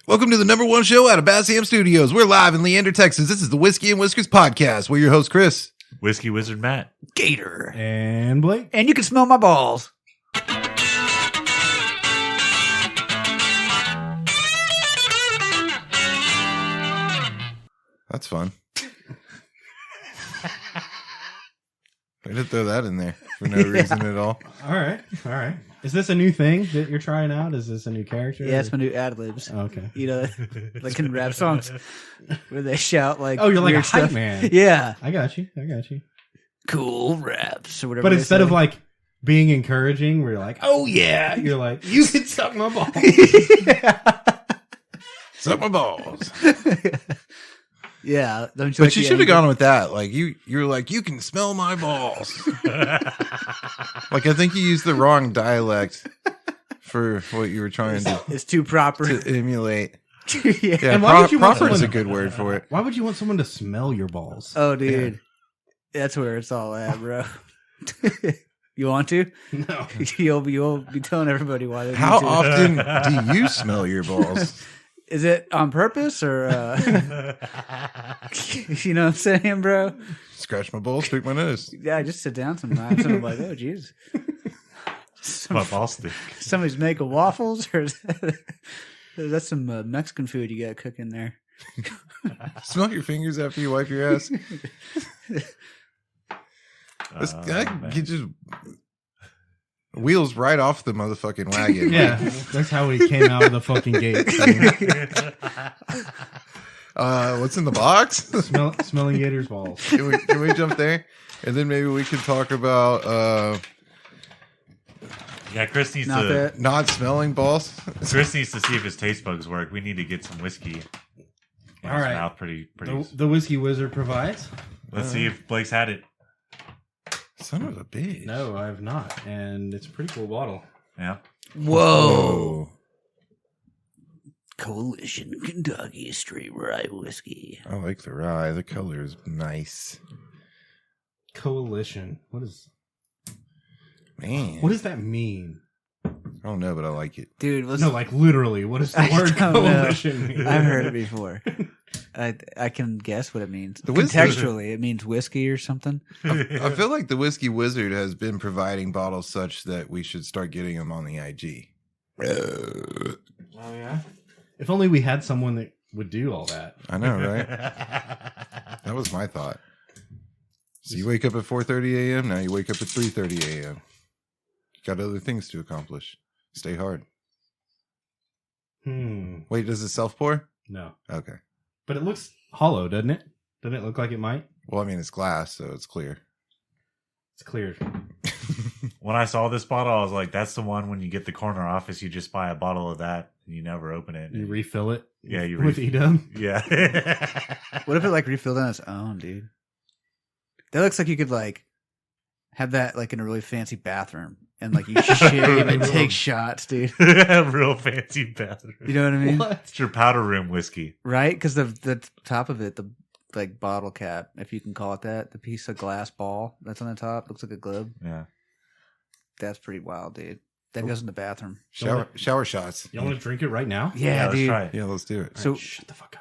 Welcome to the number one show out of Bass Ham Studios. We're live in Leander, Texas. This is the Whiskey and Whiskers podcast. We're your host, Chris. Whiskey Wizard Matt. Gator. And Blake. And you can smell my balls. That's fun. I did throw that in there for no reason at all. All right. Is this a new thing that you're trying out? Is this a new character? Yeah, it's my new ad-libs. Oh, okay. You know, like in rap songs where they shout like, Oh, you're like a weird hype stuff. man. Yeah. I got you. Cool raps or whatever. But they instead say. of like being encouraging, where you're like, oh yeah, you're like, you can suck my balls. Suck my balls. Yeah. Don't But like you the should have anger? gone with that. Like you're like, you can smell my balls. Like I think you used the wrong dialect for what you were trying It's too proper. to emulate. Yeah. Yeah, And why would you want proper is a someone- good word for it. Why would you want someone to smell your balls? Oh, dude. That's where it's all at, bro. You want to? No. You'll be telling everybody why they How need to. often do you smell your balls? Is it on purpose or you know what I'm saying, bro? Scratch my balls, pick my nose. Yeah, I just sit down sometimes and I'm like, oh jeez. My ball stick. Somebody's making waffles or is that some Mexican food you got cooking there? Smell your fingers after you wipe your ass. This guy he just wheels right off the motherfucking wagon. Yeah, that's how he came out of the fucking gate. What's in the box? Smelling Gator's balls. Can we jump there? And then maybe we can talk about Yeah, Chris needs Not to. that. not smelling balls. Chris needs to see if his taste bugs work. We need to get some whiskey. In All his right. Mouth pretty. The Whiskey Wizard provides. Let's see if Blake's had it. Son of a bitch. No, I have not, and it's a pretty cool bottle. Yeah. Whoa. Coalition Kentucky Straight Rye Whiskey. I like the rye. The color is nice. Coalition. What Man. does that mean? I don't know, but I like it. Dude, let's No, like literally. What does the I word don't know. coalition mean? I've heard it before. I can guess what it means. The whiskey- Contextually, it means whiskey or something. I feel like the Whiskey Wizard has been providing bottles such that we should start getting them on the IG. Oh yeah. If only we had someone that would do all that. I know, right? That was my thought. So you wake up at 4:30 a.m. Now you wake up at 3:30 a.m. You got other things to accomplish. Stay hard. Wait, does it self pour? No. Okay. But it looks hollow, doesn't it? Doesn't it look like it might? Well, I mean it's glass, so it's clear. It's clear. When I saw this bottle, I was like, "That's the one. When you get the corner office, you just buy a bottle of that and you never open it." You refill it. Yeah, you with Edam. Yeah. What if it like refilled on its own, dude? That looks like you could like have that like in a really fancy bathroom and like you shave and take shots, dude. Real fancy bathroom. You know what I mean? What? It's your powder room whiskey. Right? Because the top of it, the like bottle cap, if you can call it that, the piece of glass ball that's on the top looks like a globe. Yeah. That's pretty wild, dude. That goes in the bathroom. Shower shots. Y'all want to drink it right now? Yeah, let's dude. try it. Yeah, let's do it. So Shut the fuck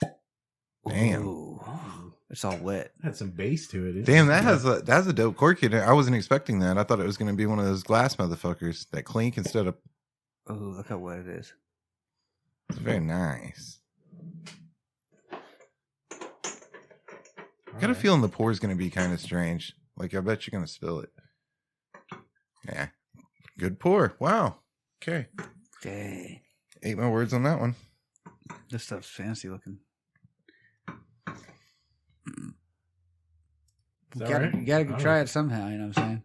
up. Damn. Ooh, it's all wet. Had some bass to it. Damn, that's a dope cork in it. I wasn't expecting that. I thought it was going to be one of those glass motherfuckers that clink instead of. Oh, look how wet it is. It's very nice. I got a feeling the pour is going to be kind of strange. Like, I bet you're going to spill it. Yeah. Good pour. Wow. Okay. Dang. Ate my words on that one. This stuff's fancy looking. Is that You right? gotta I try don't it somehow, you know what I'm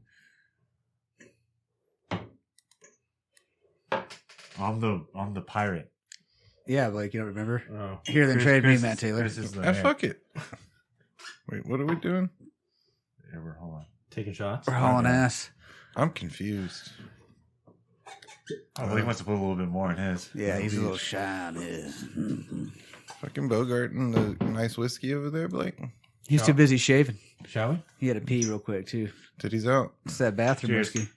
saying? On the pirate. Yeah, Blake, you don't remember? Oh. Here, then trade me, Matt Taylor. Chris is the Fuck it. Wait, what are we doing? Yeah, hold on. Taking shots? We're hauling ass. I'm confused. Oh, well, he wants to put a little bit more in his. Yeah, he's a little shy on his. Fucking Bogart and the nice whiskey over there, Blake. He's too busy shaving. Shall we? He had to pee real quick, too. Titties out. It's that bathroom Cheers. whiskey.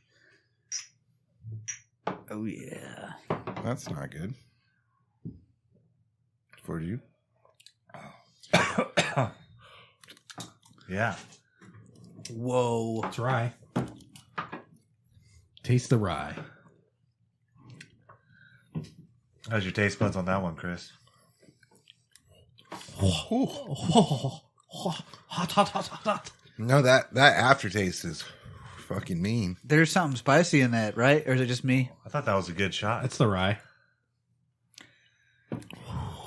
Oh, yeah. That's not good. for you. Yeah. Whoa. It's rye. Taste the rye. How's your taste buds on that one, Chris? Hot, hot, hot, hot, hot. No, that aftertaste is fucking mean. There's something spicy in that, right? Or is it just me? I thought that was a good shot. That's the rye.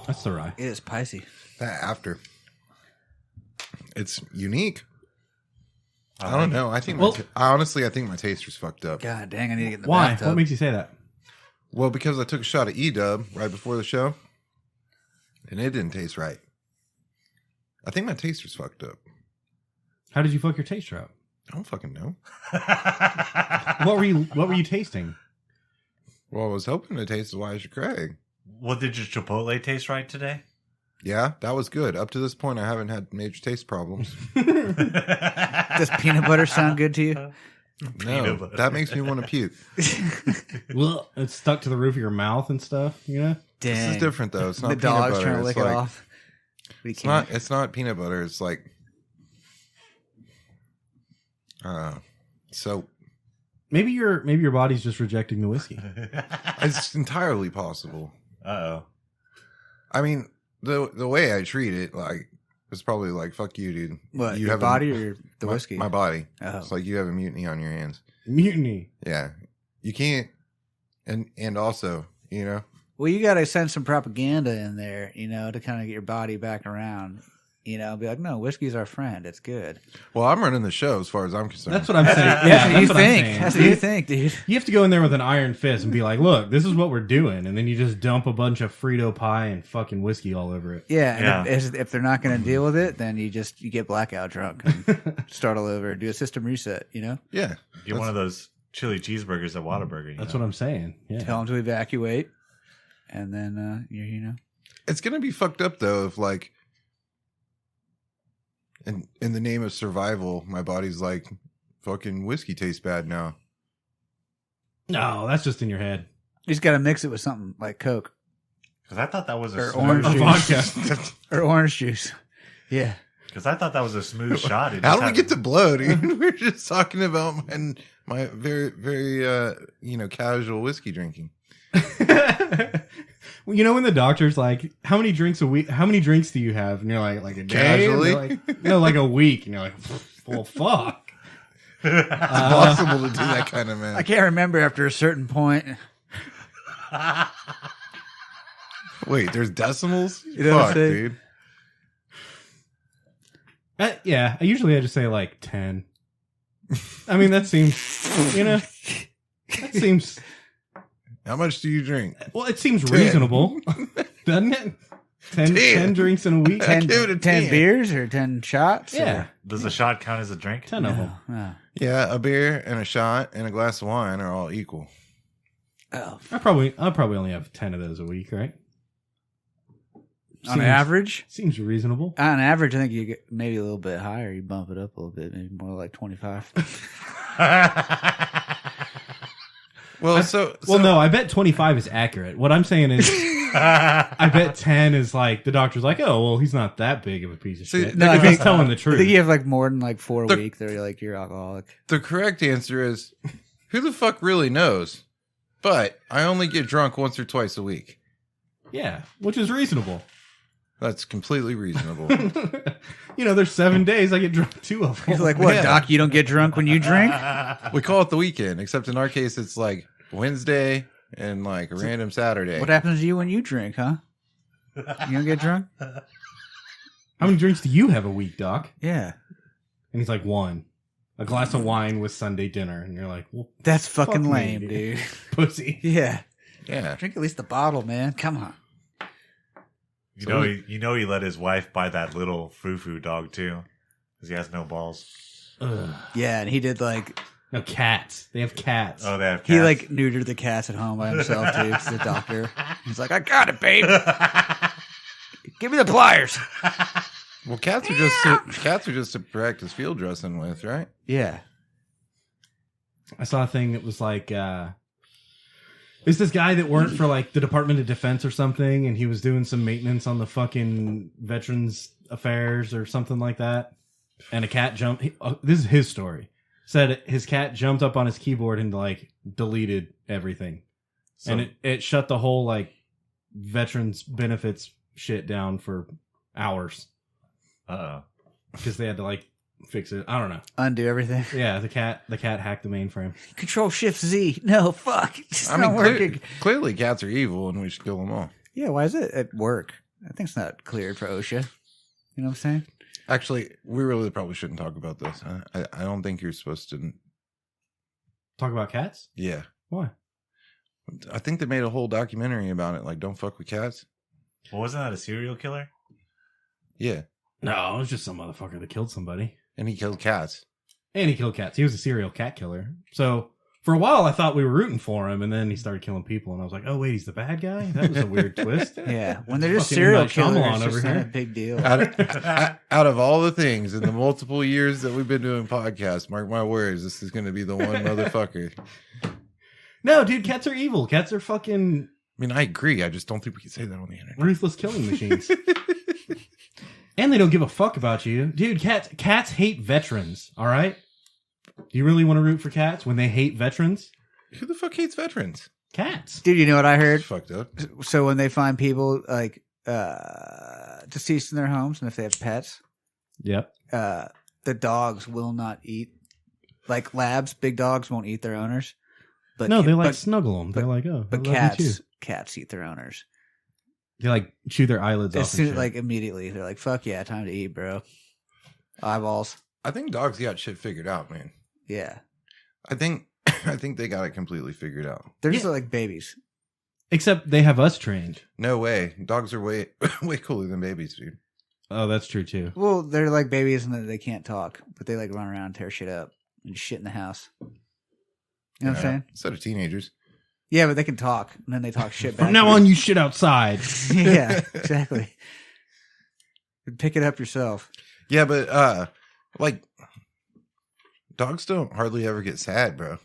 That's the rye. It is spicy. That after. It's unique. I like don't it. know. I think Well- honestly, I think my taster's fucked up. God dang, I need to get in the Why? bathtub. What makes you say that? Well, because I took a shot of E-Dub right before the show, and it didn't taste right. I think my taster's fucked up. How did you fuck your taster up? I don't fucking know. What were you tasting? Well, I was hoping to taste Elijah Craig. What did your Chipotle taste right today? Yeah, that was good. Up to this point, I haven't had major taste problems. Does peanut butter sound good to you? No, Peanut butter. that makes me want to puke. Well, it's stuck to the roof of your mouth and stuff, you know? Dang. This is different though. It's not The peanut dog's butter. trying to lick it's it like, off. But he It's can't. not. It's not peanut butter. It's like, so Maybe your body's just rejecting the whiskey. it's entirely possible. Uh-oh. I mean, the way I treat it, like, it's probably like, fuck you, dude. What, you your have body or the whiskey? My body. Oh. It's like you have a mutiny on your hands. Mutiny. Yeah, you can't. And also, you know, Well, you got to send some propaganda in there, you know, to kind of get your body back around. You know, be like, no, whiskey's our friend. It's good. well, I'm running the show as far as I'm concerned. That's what I'm saying. That's Yeah, what you that's what I'm think. saying. That's what you think, dude. You have to go in there with an iron fist and be like, look, this is what we're doing. And then you just dump a bunch of Frito pie and fucking whiskey all over it. Yeah, and Yeah. if they're not going to deal with it, then you get blackout drunk and start all over, do a system reset. You know, Yeah, Get one of those chili cheeseburgers at Whataburger. That's what I'm saying. Yeah. tell them to evacuate, and then you know, it's gonna be fucked up though if like, in the name of survival, my body's like, fucking whiskey tastes bad now. No, that's just in your head. you just got to mix it with something like Coke Because I thought that was or a orange smooth, juice or orange juice. Yeah, Because I thought that was a smooth shot. It How just do we had- get to blow, dude? We're just talking about my very very casual whiskey drinking. Well, you know when the doctor's like, "How many drinks a week? How many drinks do you have?" And you're like a day. Casually? And they're like, no, like a week. And you're like, well, fuck. It's possible to do that kind of I man. can't remember after a certain point. Wait, there's decimals? You know what I'm Fuck, saying? dude. Yeah, usually I just say like 10. I mean, that seems, that seems. How much do you drink? Well, it seems 10. reasonable, doesn't it? 10 drinks in a week. I 10, give it a 10 10. beers or 10 shots? Yeah, Does a shot count as a drink? 10 of them. Oh. Yeah, a beer and a shot and a glass of wine are all equal. Oh. I'll probably only have 10 of those a week, right? On average? Seems reasonable. On average, I think you get maybe a little bit higher. You bump it up a little bit, maybe more like 25. Well, Well, no, I bet 25 is accurate. What I'm saying is, I bet 10 is like, the doctor's like, oh, well, he's not that big of a piece of See, shit. no, If I he's think- telling the I truth. think you have like more than like 4 a The- week. They're like, you're alcoholic. The correct answer is, who the fuck really knows? But I only get drunk once or twice a week. Yeah, which is reasonable. That's completely reasonable. There's 7 days I get drunk 2 of them. He's like, what, Yeah. Doc? You don't get drunk when you drink? We call it the weekend, except in our case, it's like Wednesday and like a random Saturday. What happens to you when you drink, huh? You don't get drunk? How many drinks do you have a week, Doc? Yeah. And he's like, 1. A glass of wine with Sunday dinner. And you're like, well, That's fucking Fuck me, lame, dude. dude. pussy. Yeah. Yeah. Drink at least the bottle, man. Come on. He let his wife buy that little foo-foo dog too, because he has no balls. Ugh. Yeah, and he did like, No, cats. They have cats. Oh, they have cats. he like neutered the cats at home by himself, too. He's a doctor. He's like, I got it, babe. Give me the pliers. Well, cats are just to practice field dressing with, right? Yeah. I saw a thing that was like, It's this guy that worked for like the Department of Defense or something, and he was doing some maintenance on the fucking Veterans Affairs or something like that. And a cat jumped. This is his story. Said his cat jumped up on his keyboard and like deleted everything, So, and it shut the whole like veterans benefits shit down for hours because they had to like fix it. I don't know. Undo everything. Yeah, the cat hacked the mainframe. Control Shift Z. No, fuck. It's I not mean, working. clearly cats are evil and we should kill them all. Yeah, why is it at work? I think it's not cleared for OSHA. You know what I'm saying? Actually, we really probably shouldn't talk about this. I don't think you're supposed to. Talk about cats? Yeah. Why? I think they made a whole documentary about it. Like, don't fuck with cats. well, wasn't that a serial killer? Yeah. No, it was just some motherfucker that killed somebody. And he killed cats. And he killed cats. He was a serial cat killer. So for a while, I thought we were rooting for him, and then he started killing people, and I was like, "Oh wait, he's the bad guy." That was a weird twist. Yeah, when they're just Fucking serial M. Night killers, Shyamalan it's over just not here. a big deal. Out of all the things in the multiple years that we've been doing podcasts, mark my words, this is going to be the one motherfucker. No, dude, cats are evil. Cats are fucking I mean, I agree. I just don't think we can say that on the internet. ruthless killing machines. And they don't give a fuck about you, dude. Cats hate veterans. All right. Do you really want to root for cats when they hate veterans? Who the fuck hates veterans? Cats. Dude, you know what I It's heard? fucked up. So when they find people like deceased in their homes, and if they have pets, Yep. the dogs will not eat. Like labs, big dogs won't eat their owners. But No, they like but, snuggle them. They're like, oh, but I love you too. cats eat their owners. They like chew their eyelids As off. soon and shit. like immediately, they're like, "Fuck yeah, time to eat, bro." Eyeballs. I think dogs got shit figured out, man. Yeah, I think they got it completely figured out. they're just Yeah. like babies. Except they have us trained. No way. Dogs are way way cooler than babies, dude. Oh, that's true too. Well, they're like babies and they can't talk, but they like run around, and tear shit up, and shit in the house. You know what I'm saying? Instead of teenagers. Yeah, but they can talk, and then they talk shit back. From now on, you shit outside. Yeah, exactly. Pick it up yourself. Yeah, but like dogs don't hardly ever get sad, bro.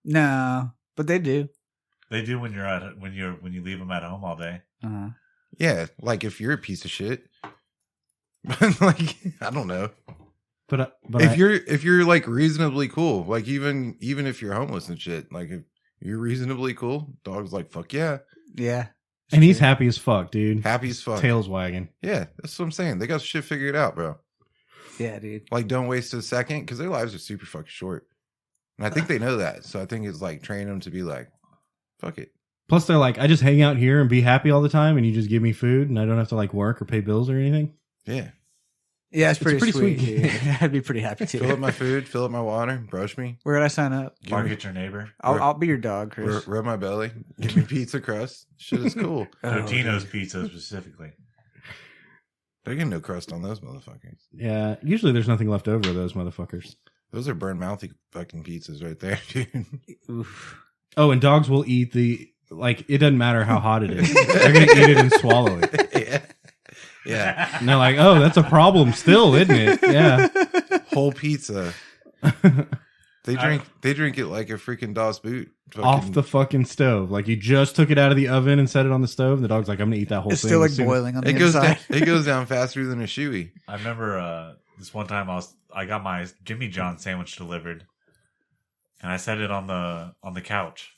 No, but they do. They do when you leave them at home all day. Uh-huh. Yeah, like if you're a piece of shit. But like I don't know. But If you're like reasonably cool, like even if you're homeless and shit, like if you're reasonably cool, dog's like fuck yeah, Yeah. and he's happy as fuck, dude. happy as fuck. Tails wagging. Yeah, that's what I'm saying. They got shit figured out, bro. Yeah, dude. Like don't waste a second because their lives are super fucking short, and I think they know that. So I think it's like train them to be like, fuck it. Plus, they're like, I just hang out here and be happy all the time, and you just give me food, and I don't have to like work or pay bills or anything. Yeah, Yeah, it's pretty, pretty sweet. sweet. dude. I'd be pretty happy fill up too. my food, fill up my water, brush me, Where would I sign up? Target your neighbor. I'll be your dog, Chris. rub my belly, give me pizza crust. Shit is cool. Oh, Totino's dude. pizza specifically. They get no crust on those motherfuckers. Yeah, usually there's nothing left over of those motherfuckers. Those are burn mouthy fucking pizzas right there, dude. Oof. Oh, and dogs will eat like, it doesn't matter how hot it is. They're going to eat it and swallow it. Yeah. Yeah. And they're like, oh, that's a problem still, isn't it? Yeah. Whole pizza. They drink it like a freaking DOS boot. Off the fucking stove. Like, you just took it out of the oven and set it on the stove. And the dog's like, I'm going to eat that whole It's thing. still like as soon as-" boiling on the It goes down, inside. it goes down faster than a shoey. I remember this one time I got my Jimmy John sandwich delivered, and I set it on the couch.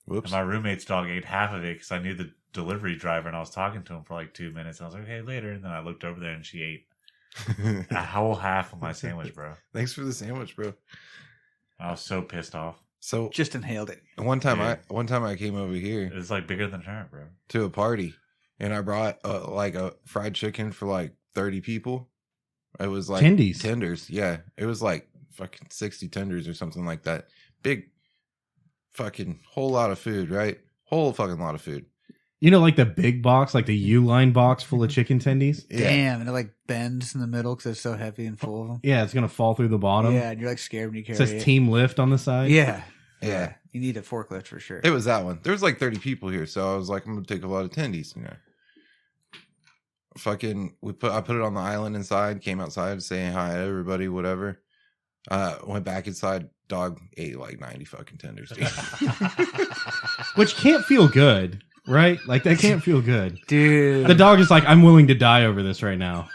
Whoops. And my roommate's dog ate half of it because I knew the delivery driver, and I was talking to him for like 2 minutes. I was like, "Hey, later." And then I looked over there, and she ate a whole half of my sandwich, bro. Thanks for the sandwich, bro. I was so pissed off. So Just inhaled it. one time I came over here It was like bigger than her, bro. to a party, and I brought like a fried chicken for like 30 people. It was like Tendies. tenders. Yeah, it was like fucking 60 tenders or something like that. Big fucking whole lot of food, right? Whole fucking lot of food. You know, like the big box, like the U-line box full of chicken tendies? Yeah. Damn, and it like bends in the middle because it's so heavy and full of them. Yeah, it's going to fall through the bottom. Yeah, and you're like scared when you It carry says it. Team Lift on the side. Yeah. Yeah. You need a forklift for sure. It was that one. There was like 30 people here, so I was like, I'm gonna take a lot of tendies, you know. Fucking, I put it on the island inside. Came outside saying hi to everybody, whatever. Went back inside. Dog ate like 90 fucking tenders, dude. Which can't feel good, right? Like that can't feel good. Dude. The dog is like, I'm willing to die over this right now.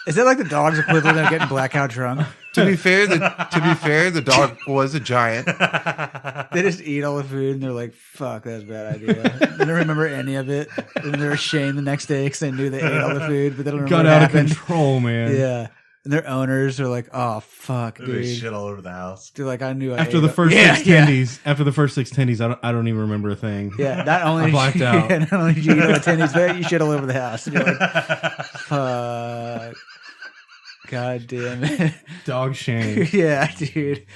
Is that like the dog's equivalent of getting blackout drunk? To be fair, the dog was a giant. They just eat all the food and they're like, fuck, that's a bad idea. They don't remember any of it. And they're ashamed the next day because they knew they ate all the food, but they don't remember Got what out of happened. control, man. Yeah. And their owners are like, oh, fuck, They dude. shit all over the house. They're like, I knew I After ate the it. first Yeah, six yeah. tendies, I don't even remember a thing. Yeah, not only I blacked out. Not only did you eat all the tendies, but you shit all over the house. And you're like, fuck. God damn it. Dog shame. Yeah, dude.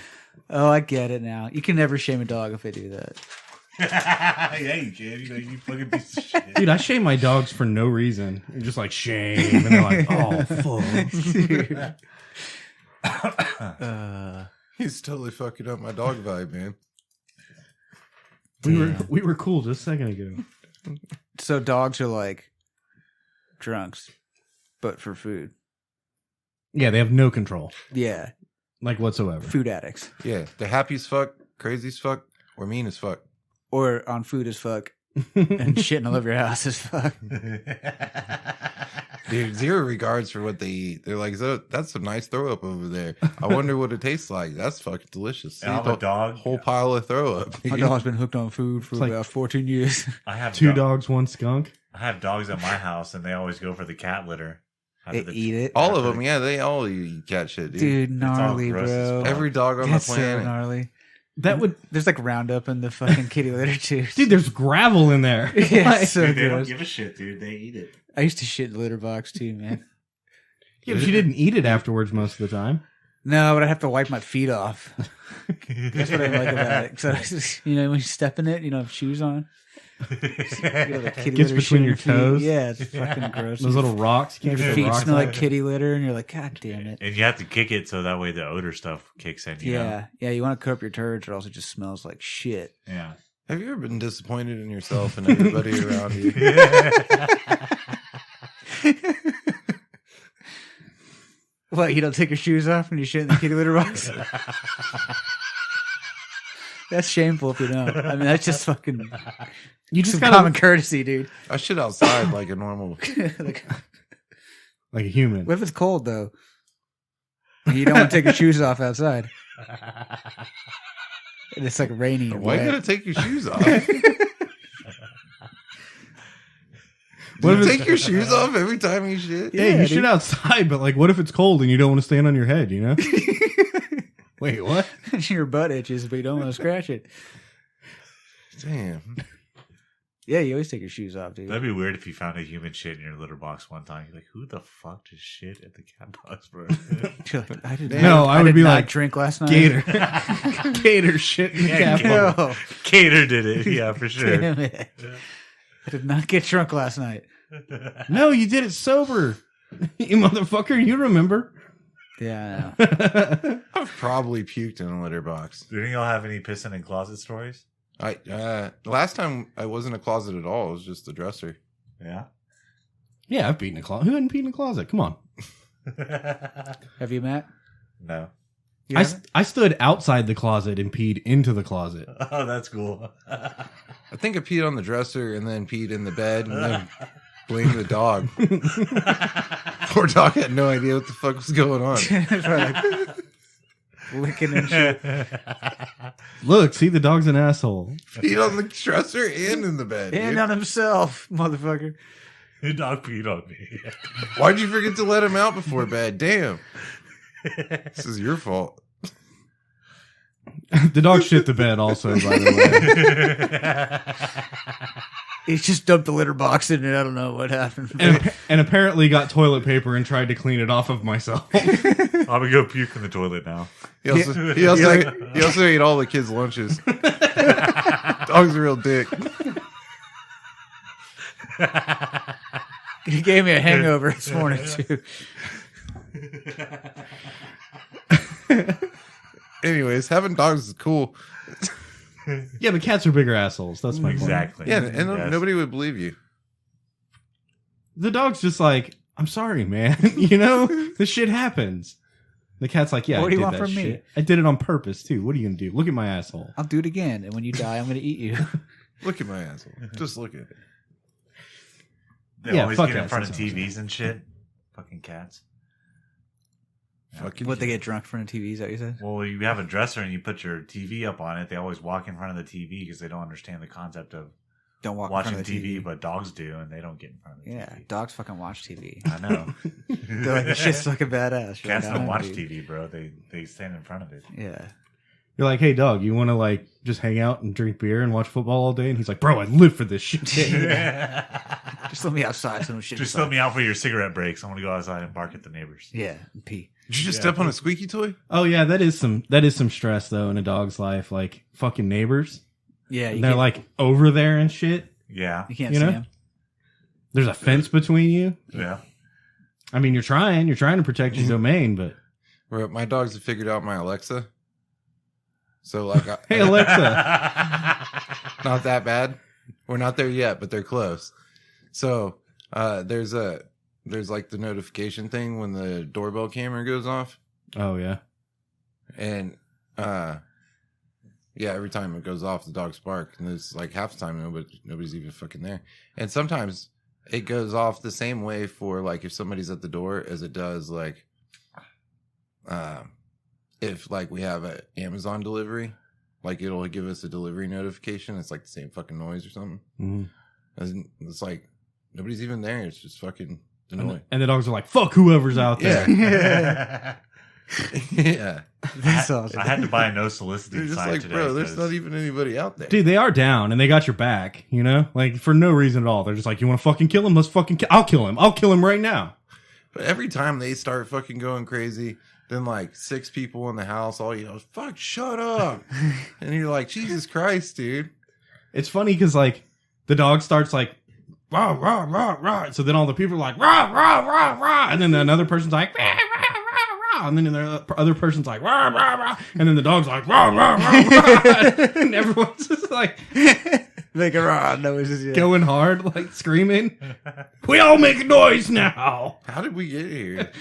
Oh, I get it now. You can never shame a dog if they do that. Yeah, you can. You fucking piece of shit. Dude, I shame my dogs for no reason. You're just like, shame. And they're like, oh, fuck. Dude. He's totally fucking up my dog vibe, man. We were cool just a second ago. So dogs are like drunks, but for food. Yeah, they have no control. Yeah, Like whatsoever. food addicts. Yeah, they're happy as fuck, crazy as fuck, or mean as fuck. Or on food as fuck and shitting all over your house as fuck. Dude, zero regards for what they eat. They're like, so that's a nice throw up over there. I wonder what it tastes like. That's fucking delicious. I have a dog. Whole pile of throw up. My dog's been hooked on food for It's like- about 14 years. I have Two dogs, one skunk. I have dogs at my house, and they always go for the cat litter. They After the- eat it. All of them, yeah, they all eat cat shit, dude. Dude, gnarly, gross as bro. fuck. Every dog on That's the so planet. gnarly. That would, There's like Roundup in the fucking kitty litter too. dude. There's gravel in there. Yeah, Like- it's so Dude, they don't gross. give a shit, dude. They eat it. I used to shit in the litter box too, man. yeah, but you didn't eat it afterwards most of the time. No, but I have to wipe my feet off. That's what I like about it. So you know, when you step in it, you don't have shoes on. You know, the kitty Gets litter between shit on your feet. toes. Yeah, it's fucking gross. Those little rocks. Your Keep the feet rocks smell like out. kitty litter, and you're like, God damn it. And you have to kick it so that way the odor stuff kicks in. You know? Yeah, yeah. You want to cover up your turds, or else it just smells like shit. Yeah. Have you ever been disappointed in yourself and everybody around you? What? You don't take your shoes off when you shit in the kitty litter box? That's shameful if you don't. I mean, that's just fucking You just some gotta common courtesy, dude. I shit outside like a normal. Like, like a human. what if it's cold though? And you don't want to take your shoes off outside, and it's like rainy. And Why you wet. gotta take your shoes off? Do What you if it's- take your shoes off every time you shit? Yeah, Yeah, you shit dude. outside, but like, what if it's cold and you don't want to stand on your head? You know? Wait, what? Your butt itches, but you don't want to scratch it. Damn. Yeah, you always take your shoes off, dude. That'd be weird if you found a human shit in your litter box one time. You're like, who the fuck just shit at the cat box, bro? You're like, I did No, I would did be not like, drink last night. Gator. Gator shit in the Yeah, cat box. No, Cater did it. Yeah, for sure. damn it. I did not get drunk last night. No, you did it sober. You motherfucker, you remember. Yeah, I know. I've probably puked in a litter box. Do any of y'all have any pissing in closet stories? Last time I wasn't in a closet at all. It was just the dresser. Yeah. Yeah, I've peed in a closet. Who hadn't peed in a closet? Come on. Have you, Matt? No. You I haven't? stood outside the closet and peed into the closet. Oh, that's cool. I think I peed on the dresser and then peed in the bed and then blamed the dog. Poor dog had no idea what the fuck was going on. Probably like licking and shit. Look, see, the dog's an asshole. Peed on the dresser and in the bed. And dude. on himself, motherfucker. Your dog peed on me. Why'd you forget to let him out before bed? Damn. This is your fault. The dog shit the bed also, by the way. He just dumped the litter box in it. I don't know what happened. And apparently got toilet paper and tried to clean it off of myself. I'm gonna go puke in the toilet now. He also ate all the kids' lunches. Dog's a real dick. He gave me a hangover this morning too. Anyways, having dogs is cool. Yeah, but cats are bigger assholes. That's my point. Exactly. Yeah, and Yes. nobody would believe you. The dog's just like, I'm sorry, man. You know, this shit happens. The cat's like, yeah, What do I you did want that from me? shit. I did it on purpose too. What are you gonna do? Look at my asshole. I'll do it again, and when you die, I'm going to eat you. Look at my asshole. Just look at it. They Yeah, always fuck get in that, front of that's what I'm TVs and shit. Fucking cats. Fucking What, they get drunk in front of TVs, that you said? Well, you have a dresser and you put your TV up on it. They always walk in front of the TV because they don't understand the concept of Don't walk watching in front of the TV, but dogs do, and they don't get in front of the Yeah, TV. dogs fucking watch TV. I know. They're like, this shit's fucking badass. You're Cats like, don't "I watch dude." TV, bro. They stand in front of it. Yeah. You're like, hey, dog, you want to like just hang out and drink beer and watch football all day? And he's like, bro, I live for this shit. Just let me outside so no shit. Just inside. let me out for your cigarette breaks. I want to go outside and bark at the neighbors. Yeah, and pee. Did you just Yeah. step on a squeaky toy? Oh yeah, that is some stress though in a dog's life. Like fucking neighbors, Yeah, you and they're can't, like over there and shit. Yeah. you can't you see know? them. There's a fence between you. Yeah. I mean, you're trying to protect your domain, but Where my dogs have figured out my Alexa. So like, hey Alexa, not that bad. We're not there yet, but they're close. So there's like the notification thing when the doorbell camera goes off, oh yeah, and yeah, every time it goes off, the dogs bark, and it's like half the time nobody's even fucking there, and sometimes it goes off the same way for like if somebody's at the door as it does like if like we have an Amazon delivery, like it'll give us a delivery notification. It's like the same fucking noise or something. Mhm. It's like nobody's even there. It's just fucking the and, noise. and the dogs are like, fuck whoever's out there. Yeah. Yeah. That's awesome. I had to buy a no They're soliciting just sign like, today. bro, there's 'cause- not even anybody out there. Dude, they are down and they got your back, you know? Like for no reason at all. They're just like, you want to fucking kill him? Let's fucking I'll kill him. I'll kill him right now. But every time they start fucking going crazy, then like 6 people in the house, all you know is, fuck, shut up. And you're like, Jesus Christ, dude. It's funny because like the dog starts like rah rah rah rah. So then all the people are like rah rah rah rah, and then another person's like rah rah rah rah, and then the other person's like rah rah rah, and then the dog's like rah rah rah rah, and everyone's just like Make a raw noises. Yeah. going hard, like screaming. We all make a noise now How did we get here?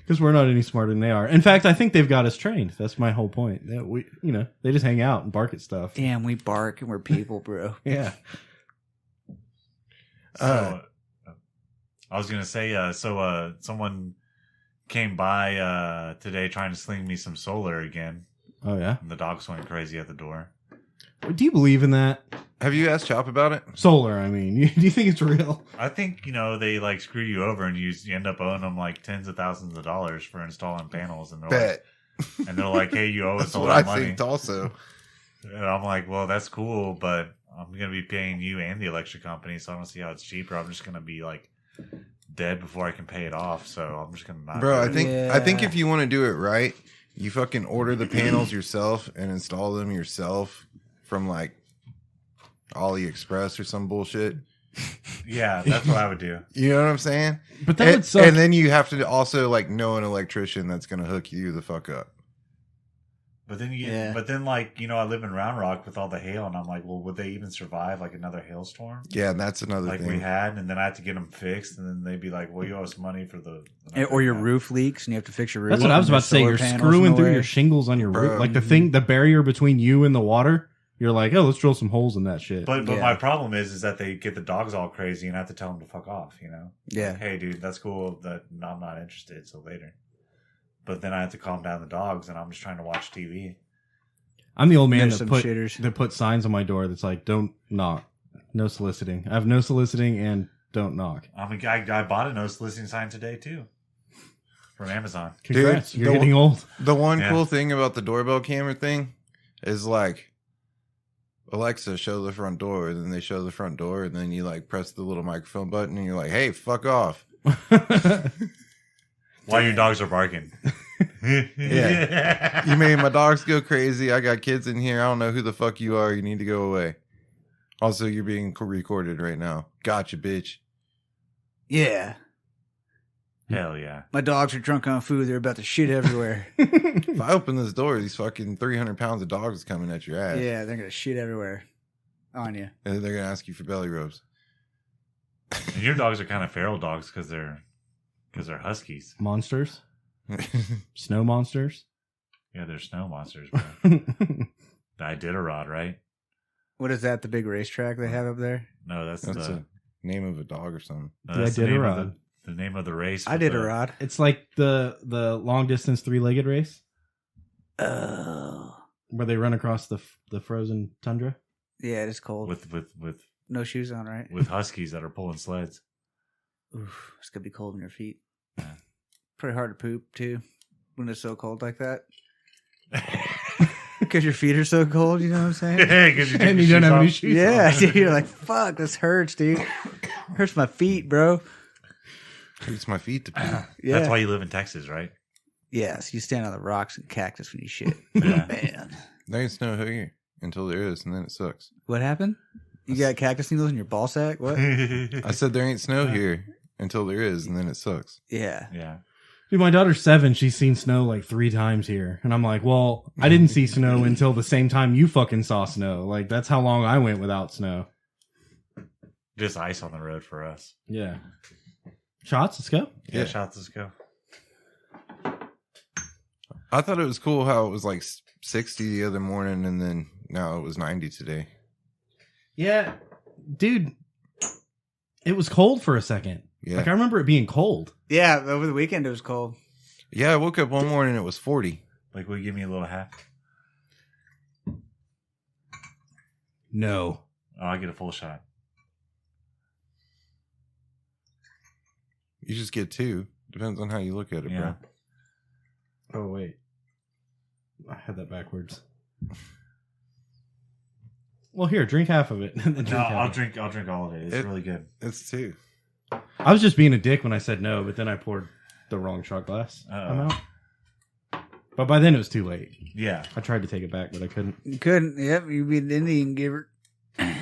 because we're not any smarter than they are. In fact, I think they've got us trained. That's my whole point. That we, you know, they just hang out and bark at stuff. Damn, we bark and we're people, bro. Yeah. So, I was gonna say, someone came by today trying to sling me some solar again, Oh yeah. and the dogs went crazy at the door. Do you believe in that? Have you asked Chop about it? Solar, I mean. Do you think it's real? I think they like screw you over, and you end up owing them like tens of thousands of dollars for installing panels, and Bet. they're like, "Hey, you owe us That's a what lot I of money." think also. And I'm like, "Well, that's cool, but I'm gonna be paying you and the electric company, so I don't see how it's cheaper. I'm just gonna be like dead before I can pay it off, so I'm just gonna not." Bro, do it. I think if you want to do it right, you fucking order the panels yourself and install them yourself from like AliExpress or some bullshit. Yeah, that's what I would do. You know what I'm saying? But that would suck. And then you have to also like know an electrician that's gonna hook you the fuck up. But then Yeah. I live in Round Rock with all the hail, and I'm like, well, would they even survive like another hailstorm Yeah, and that's another like thing. we had? And then I had to get them fixed, and then they'd be like, well, you owe us money for the. Or your roof leaks and you have to fix your roof. That's what I was and about to say. solar You're panels screwing in the through way. your shingles on your Bro. roof. Like the barrier between you and the water. You're like, oh, let's drill some holes in that shit. But Yeah. my problem is that they get the dogs all crazy, and I have to tell them to fuck off. Yeah. Like, hey, dude, that's cool. That I'm not interested. So later. But then I have to calm down the dogs, and I'm just trying to watch TV. I'm the old man There's that some shitters. put signs on my door that's like, don't knock. No soliciting. I have no soliciting and don't knock. I bought a no soliciting sign today too, from Amazon. Congrats. Dude, You're the- getting old. The one Yeah. cool thing about the doorbell camera thing is like Alexa, show the front door, and then they show the front door, and then you like press the little microphone button and you're like, hey, fuck off. While your dogs are barking. Yeah. You made my dogs go crazy. I got kids in here. I don't know who the fuck you are. You need to go away. Also, you're being recorded right now. Gotcha, bitch. Yeah. Hell yeah. My dogs are drunk on food. They're about to shit everywhere. If I open this door, these fucking 300 pounds of dogs is coming at your ass. Yeah, they're going to shit everywhere on you. And then they're going to ask you for belly rubs. And your dogs are kind of feral dogs because they're huskies. Monsters. Snow monsters. Yeah, they're snow monsters, bro. The Iditarod, right? What is that? The big racetrack they have up there? No, that's That's the a name of a dog or something. no, The that's the name of Iditarod. the name of the race. I with did the- a rod. It's like the long distance 3-legged race Oh, where they run across the frozen tundra. yeah, it's cold. with No shoes on, right? with huskies that are pulling sleds. Oof, it's gonna be cold in your feet. Pretty hard to poop too when it's so cold like that. Because your feet are so cold, you know what I'm saying? Because you, And you don't have any shoes. Yeah, on. dude, you're like, fuck, this hurts, dude. Hurts my feet, bro. Hurts my feet to pee. Yeah. That's why you live in Texas, right? Yeah, so you stand on the rocks and cactus when you shit. Yeah. Man. There ain't snow here until there is, and then it sucks. What happened? You got cactus needles in your ball sack? What? I said there ain't snow here until there is, and then it sucks. Yeah. Yeah. Dude, my daughter's 7. She's seen snow like 3 times here. And I'm like, well, I didn't see snow until the same time you fucking saw snow. Like, that's how long I went without snow. Just ice on the road for us. Yeah. Shots, let's go. Yeah, Yeah. shots, let's go. I thought it was cool how it was like 60 the other morning, and then now it was 90 today. Yeah. Dude, it was cold for a second. Yeah. Like, I remember it being cold. Yeah, over the weekend it was cold. Yeah, I woke up one morning, it was 40. Like, will you give me a little half? No. Oh, I get a full shot. You just get 2. Depends on how you look at it, Yeah. bro. Oh, wait. I had that backwards. Well, here, drink half of it. and then No, half I'll of it. drink all of it. It's It- really good. It's 2. I was just being a dick when I said no, but then I poured the wrong shot glass. I'm Uh-oh. out. But by then it was too late. Yeah. I tried to take it back, but I couldn't. You couldn't. Yep, you'd be an Indian giver. I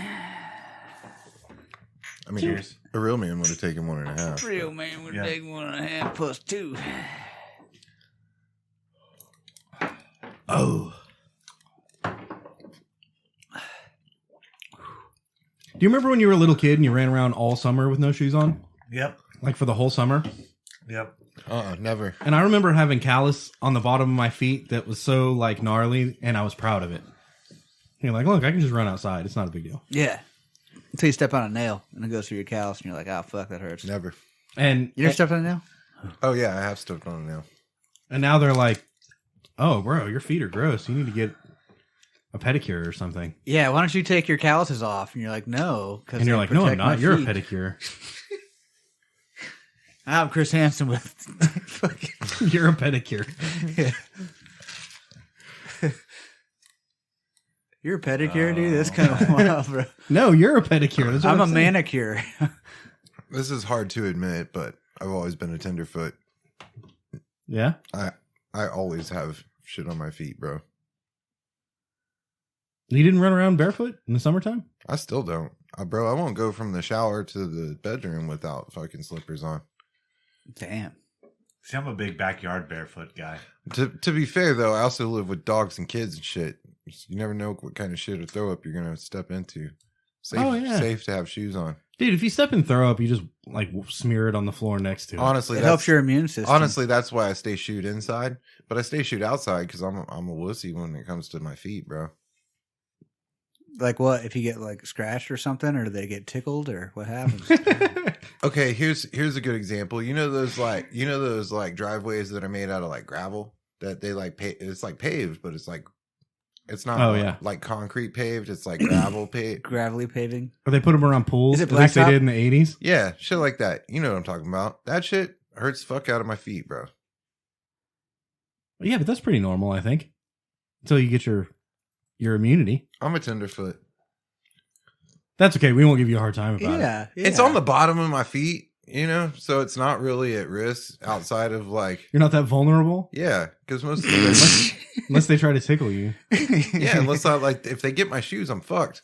mean, Cheers. a real man would have taken 1.5. Real man would Yeah. take 1.5 plus 2. Oh. Do you remember when you were a little kid and you ran around all summer with no shoes on? Yep. Like for the whole summer? Yep. Never. And I remember having callus on the bottom of my feet that was so like gnarly, and I was proud of it. You're like, look, I can just run outside. It's not a big deal. Yeah. Until you step on a nail and it goes through your callus and you're like, oh, fuck, that hurts. Never. And You never stepped on a nail? Oh, yeah, I have stepped on it now. and now they're like, oh, bro, your feet are gross. You need to get a pedicure or something. Yeah, why don't you take your calluses off? And you're like, no. And you're like, no, I'm not. You're a pedicure. I'm Chris Hansen with. You're a pedicure. You're a pedicure, dude? That's kind of wild, bro. No, you're a pedicure. That's what I'm a saying. manicure. This is hard to admit, but I've always been a tenderfoot. Yeah. I always have shit on my feet, bro. You didn't run around barefoot in the summertime? I still don't. Bro, I won't go from the shower to the bedroom without fucking slippers on. Damn. See, I'm a big backyard barefoot guy. To be fair, though, I also live with dogs and kids and shit. You never know what kind of shit or throw up you're going to step into. Safe to have shoes on. Dude, if you step in throw up, you just like smear it on the floor next to it. Honestly, It that's, helps your immune system. honestly, that's why I stay shoot inside. But I stay shoot outside because I'm a wussy when it comes to my feet, bro. Like what? If you get like scratched or something, or do they get tickled, or what happens? Okay, here's a good example. You know those driveways that are made out of like gravel that they like it's like paved, but it's not like concrete paved. It's like gravel paved. Gravelly paving. Or they put them around pools. Is it At least they blacktop? did in the 80s. Yeah, shit like that. You know what I'm talking about. That shit hurts the fuck out of my feet, bro. Yeah, but that's pretty normal, I think. Until you get your immunity. I'm a tenderfoot. That's okay. We won't give you a hard time about it. Yeah, It's on the bottom of my feet, you know, so it's not really at risk outside of like, You're not that vulnerable yeah, because most of the unless they try to tickle you. yeah, unless I like if they get my shoes, I'm fucked.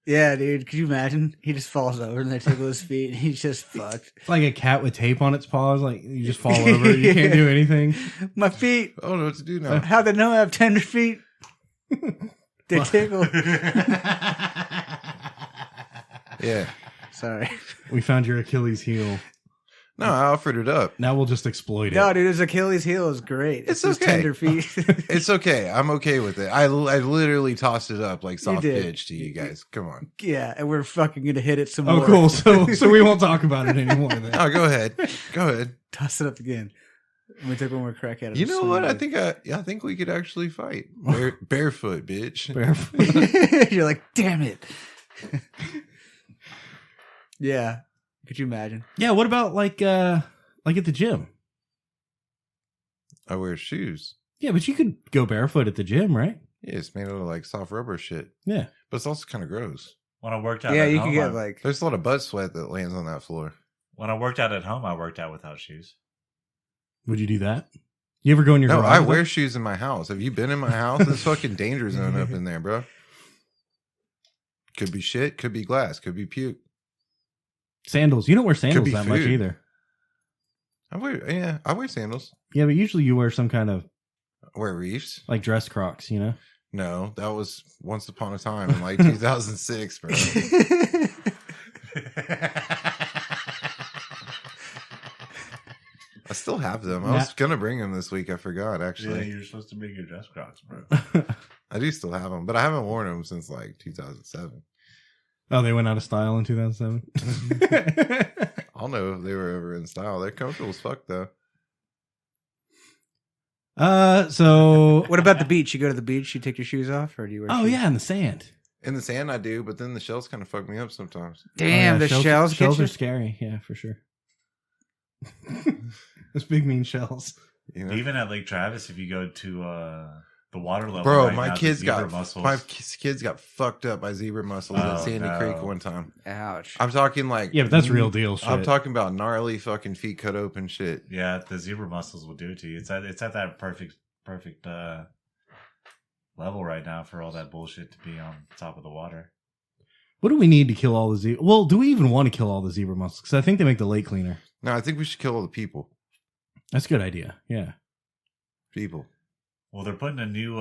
Yeah, dude. Could you imagine? He just falls over and they tickle his feet. And he's just fucked. It's like a cat with tape on its paws. Like you just fall over. You can't do anything. My feet. I don't know what to do now. How they know I have tender feet? They tickle. Yeah, Sorry. We found your Achilles heel. No, I offered it up. Now we'll just exploit it. No, dude, his Achilles heel is great. It's his okay. tender feet. It's okay. I'm okay with it. I literally tossed it up like soft did. pitch to you guys. Come on. Yeah, and we're fucking gonna hit it some Oh, more. cool. So we won't talk about it anymore then. Oh, go ahead. Go ahead. Toss it up again. Let me take one more crack at it. You know what? I think we could actually fight barefoot, bitch. You're like, damn it. Yeah. Could you imagine? Yeah, what about like at the gym? I wear shoes. Yeah, but you could go barefoot at the gym, right? Yeah, it's made out of like soft rubber shit. Yeah. But it's also kind of gross. When I worked out Yeah, at you home, could get like. There's a lot of butt sweat that lands on that floor. when I worked out at home, I worked out without shoes. Would you do that? You ever go in your No, garage? I wear shoes in my house. Have you been in my house? It's fucking danger zone up in there, bro. Could be shit, could be glass, could be puke. Sandals. You don't wear sandals be that much food. either. I wear sandals. Yeah, but usually you wear some kind of I wear reefs. like dress Crocs, you know? No, that was once upon a time in like 2006, bro. I still have them. I was gonna bring them this week. I forgot Yeah, actually. you're supposed to bring your dress Crocs, bro. I do still have them, but I haven't worn them since like 2007. Oh, they went out of style in 2007. I'll know if they were ever in style. They're comfortable as fuck though. So What about the beach? You go to the beach, you take your shoes off, or do you wear oh shoes? yeah, in the sand. In the sand, I do, but then the shells kind of fuck me up sometimes. Damn, Oh, yeah, the shells get you? are scary. Yeah, for sure. Those big mean shells. You know? Even at Lake Travis, if you go to the water level, Bro, right my now, kids the got zebra mussels. my kids got fucked up by zebra mussels at Oh, Sandy no. Creek one time. Ouch. I'm talking like Yeah, but that's real deal shit. I'm talking about gnarly fucking feet cut open shit. Yeah, the zebra mussels will do it to you. It's at that perfect level right now for all that bullshit to be on top of the water. What do we need to kill all the zebra? Well, do we even want to kill all the zebra mussels? Because I think they make the lake cleaner. No, I think we should kill all the people. That's a good idea. Yeah. People. Well, they're putting a new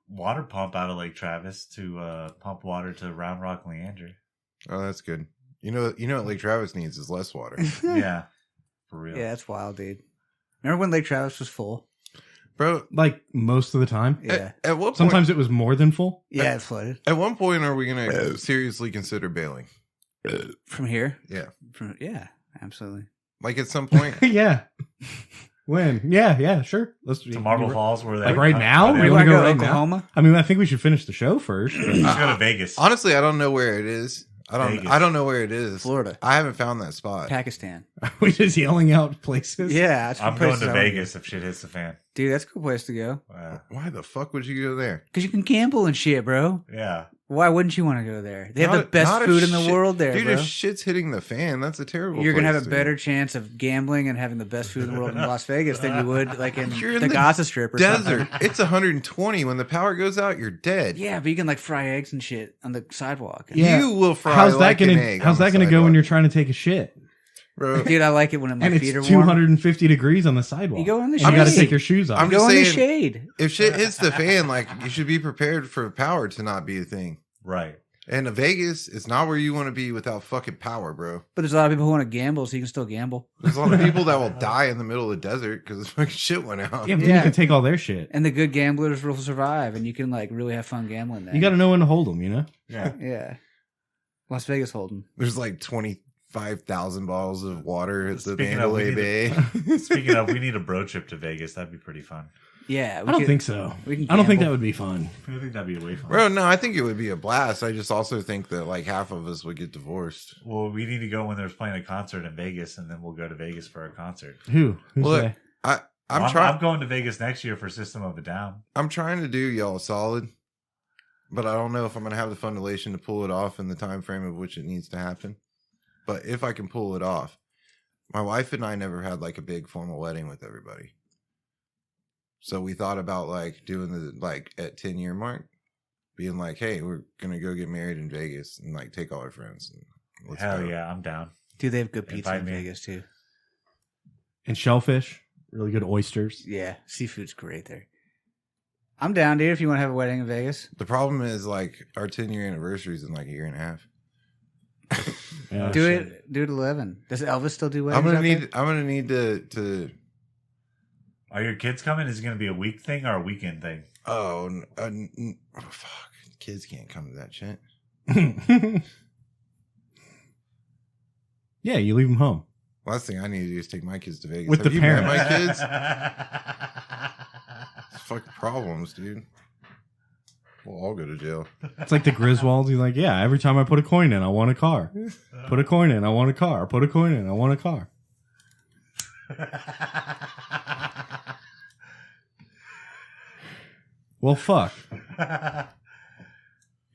water pump out of Lake Travis to pump water to Round Rock Leander. Oh, that's good. You know what Lake Travis needs is less water. Yeah, for real. Yeah, that's wild, dude. Remember when Lake Travis was full? Bro, Like most of the time. Yeah. at what point, Sometimes it was more than full. Yeah, it's flooded. at one point are we going to seriously consider bailing? From here? Yeah. Yeah, absolutely. Like at some point. Yeah. When? Yeah, sure. Let's To Marble Falls, where they Like right now? They We You wanna want to go go to right now? Oklahoma? I mean, I think we should finish the show first. but- Let's go to Vegas. Honestly, I don't know where it is. Vegas. I don't know where it is. Florida. I haven't found that spot. Pakistan. Are we just yelling out places? Yeah, that's I'm going to Vegas if shit hits the fan. Dude, that's a cool place to go. Why the fuck would you go there? Because you can gamble and shit, bro. Yeah. Why wouldn't you want to go there? They have Not- the best not if food in the shit- world there, Dude, bro. if shit's hitting the fan, that's a terrible You're going to place have a be. better chance of gambling and having the best food in the world in Las Vegas than you would like in You're in the the Gaza Strip or desert. something. It's 120. When the power goes out, you're dead. Yeah, but you can like fry eggs and shit on the sidewalk. Yeah. You will fry How's that like gonna an egg. How's on that the gonna go when sidewalk. you're trying to take a shit? Bro, Dude, I like it when my And feet are it's warm. 250 degrees on the sidewalk. You go in the And you got to shade. take your shoes off. I'm Go just in the saying- shade. if shit hits the fan, like you should be prepared for power to not be a thing. Right. And Vegas is not where you want to be without fucking power, bro. But there's a lot of people who want to gamble, so you can still gamble. There's a lot of people that will die in the middle of the desert because fucking shit went out. yeah, but then Yeah. you can take all their shit. And the good gamblers will survive, and you can like really have fun gambling there. You got to know when to hold them, you know? Yeah. Yeah. Las Vegas Hold'em. There's like 25,000 bottles of water at the Speaking of, we Mandalay need Bay. Speaking of, we need a bro trip to Vegas. That'd be pretty fun. Yeah. I don't think so. we can I don't think gamble. that would be fun. I think that'd be way fun. Bro, no, I think it would be a blast. I just also think that like half of us would get divorced. Well, we need to go when there's playing a concert in Vegas, and then we'll go to Vegas for a concert. Who's Look, they? I'm trying. I'm going to Vegas next year for System of a Down. I'm trying to do y'all a solid, but I don't know if I'm gonna have the fundulation to pull it off in the time frame of which it needs to happen. But if I can pull it off, my wife and I never had like a big formal wedding with everybody. So we thought about like doing the like at 10-year mark, being like, hey, we're gonna go get married in Vegas and like take all our friends. And let's Hell go. yeah, I'm down. Dude, they have good pizza Invite in me. Vegas too. And shellfish, really good oysters. Yeah, seafood's great there. I'm down, dude. If you want to have a wedding in Vegas, The problem is like our 10-year anniversary is in like a year and a half. Yeah. Do it 11. Does Elvis still do weddings? I'm gonna need to. Are your kids coming? Is it going to be a week thing or a weekend thing? Oh, fuck! Kids can't come to that shit. Yeah, you leave them home. Last thing I need to do is take my kids to Vegas. With Have the you met parents. my kids? It's fucking problems, dude. We'll all go to jail. It's like the Griswolds. He's like, yeah, every time I put a coin in, I want a car. Put a coin in, I want a car. Put a coin in, I want a car. Well, fuck. Yeah,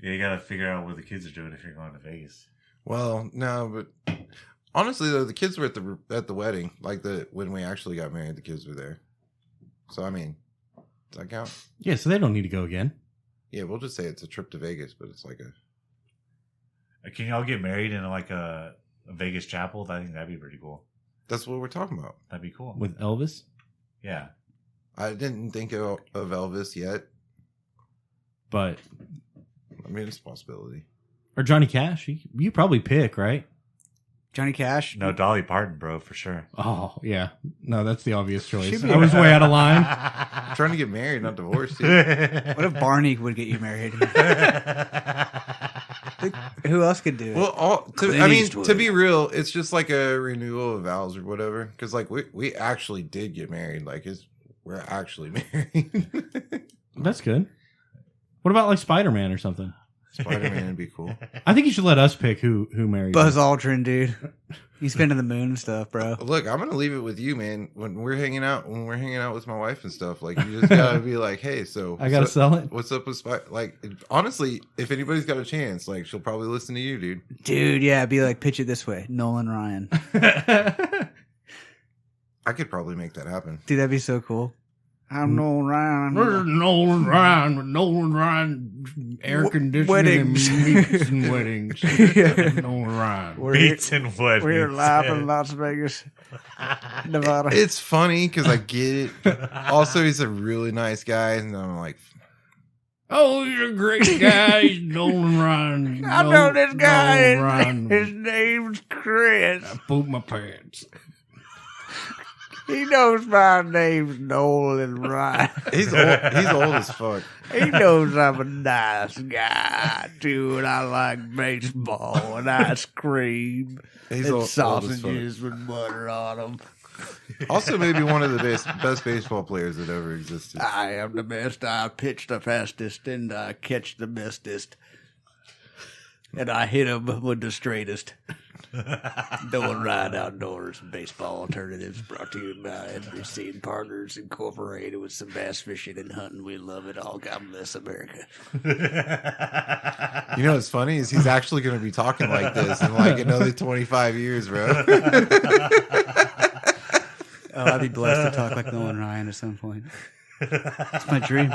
you got to figure out what the kids are doing if you're going to Vegas. Well, no, but honestly though, the kids were at the wedding. Like when we actually got married, the kids were there. So I mean, does that count? Yeah, so they don't need to go again. Yeah, we'll just say it's a trip to Vegas, but it's like Can y'all get married in like a Vegas chapel? I think that'd be pretty cool. that's what we're talking about. That'd be cool. With Elvis? Yeah. I didn't think of Elvis yet. But I mean, it's a possibility. or Johnny Cash. You probably pick, right? Johnny Cash? No, Dolly Parton, bro, for sure. Oh, yeah. No, that's the obvious choice. She'd be- I was way out of line. I'm trying to get married, not divorced. Dude. What if Barney would get you married? Who else could do it? Well, Clint I mean, Eastwood. to be real, it's just like a renewal of vows or whatever. Because like we actually did get married. Like we're actually married. That's good. What about like Spider-Man or something? Spider-Man would be cool. I think you should let us pick who marries. Buzz you. Aldrin, dude. He's been to the moon and stuff, bro. Look, I'm gonna leave it with you, man. When we're hanging out with my wife and stuff, like you just gotta be like, hey, so I gotta sell it. what's up with Like, honestly, if anybody's got a chance, like she'll probably listen to you, dude. Dude, yeah, be like, pitch it this way. Nolan Ryan. I could probably make that happen. Dude, that'd be so cool. I'm Nolan Ryan. Nolan Ryan, air conditioning Weddings. and meats and weddings. Nolan Ryan. Beats and weddings. We're live in Las Vegas, Nevada. It's funny because I get it. Also, he's a really nice guy, and I'm like, Oh, he's a great guy. He's Nolan Ryan. I know this guy. Nolan His Ryan. name's Chris. I pooped my pants. He knows my name's Nolan Ryan. he's old as fuck. He knows I'm a nice guy, too, and I like baseball and ice cream He's and old as fuck. sausages with butter on them. Also, maybe one of the best baseball players that ever existed. I am the best. I pitch the fastest and I catch the bestest. And I hit him with the straightest. Nolan Ryan Outdoors Baseball Alternatives brought to you by NBC and Partners Incorporated with some bass fishing and hunting. We love it all. God bless America. You know what's funny is he's actually going to be talking like this in like another 25 years, bro. Oh, I'd be blessed to talk like Nolan Ryan at some point. It's my dream.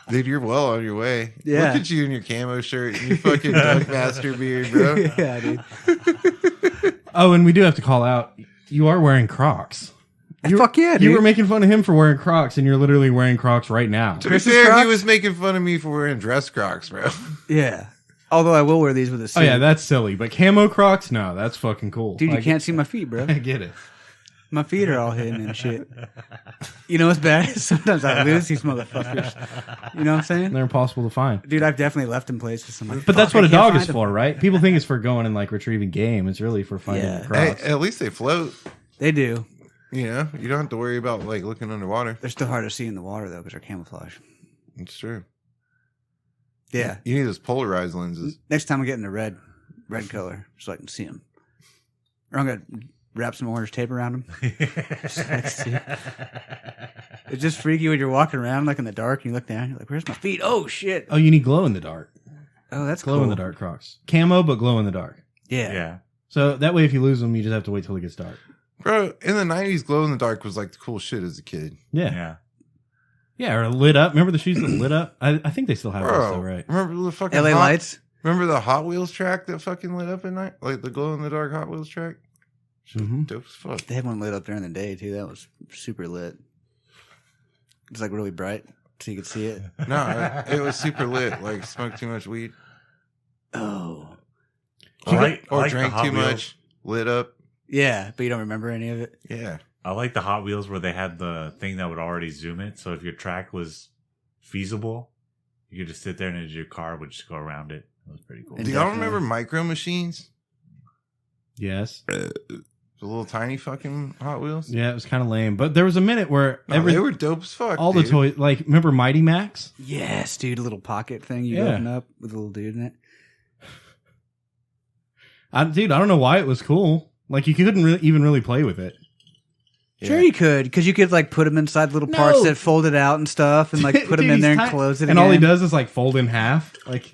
Dude, you're well on your way. Yeah. Look at you in your camo shirt and your fucking Duckmaster beard, bro. Yeah, dude. Oh, and we do have to call out. You are wearing Crocs. Fuck yeah, dude. You were making fun of him for wearing Crocs, and you're literally wearing Crocs right now. To be Chris's fair, he Crocs? was making fun of me for wearing dress Crocs, bro. Yeah. Although I will wear these with a suit. Oh yeah, that's silly. But camo Crocs, no, that's fucking cool. Dude, you Like, can't see my feet, bro. I get it. My feet are all hidden and shit. You know what's bad? Sometimes I lose these motherfuckers. You know what I'm saying? They're impossible to find. Dude, I've definitely left in places. I'm like, But that's fuck, what I a can't dog find is them. for, right? People think it's for going and like retrieving game. It's really for finding Yeah. the Hey, Crocs. at least they float. They do. You know, you don't have to worry about like looking underwater. They're still hard to see in the water, though, because they're camouflage. It's true. Yeah. You need those polarized lenses. Next time I'm getting the red color so I can see them. Or I'm going to wrap some orange tape around them. So I can see. It's just freaky when you're walking around like in the dark and you look down. You're like, where's my feet? Oh, shit. Oh, you need glow in the dark. Oh, that's Glow cool. in the dark Crocs. Camo, but glow in the dark. Yeah. Yeah. So that way, if you lose them, you just have to wait till it gets dark. Bro, in the 90s, glow in the dark was like the cool shit as a kid. Yeah. Yeah. Yeah, or lit up. Remember the shoes that lit up? I think they still have those, Bro, though, right? remember the fucking LA Lights? Remember the Hot Wheels track that fucking lit up at night? Like the glow in the dark Hot Wheels track? Shit was Mhm. dope as fuck. They had one lit up during the day, too. That was super lit. It was like really bright so you could see it. No, it was super lit. Like smoked too much weed. Oh. Or drank too much, lit up. Yeah, but you don't remember any of it. Yeah. I like the Hot Wheels where they had the thing that would already zoom it. So if your track was feasible, you could just sit there and your car would just go around it. It was pretty cool. Do y'all remember Micro Machines? Yes. The little tiny fucking Hot Wheels? Yeah, it was kind of lame. But there was a minute where they were dope as fuck. All the toys, like, remember Mighty Max? Yes, dude, a little pocket thing you open up with a little dude in it. I don't know why it was cool. Like, you couldn't even really play with it. Sure you could, because you could, like, put them inside little parts that folded out and stuff, and, like, put them in there and close it again. And all he does is, like, fold in half. Like,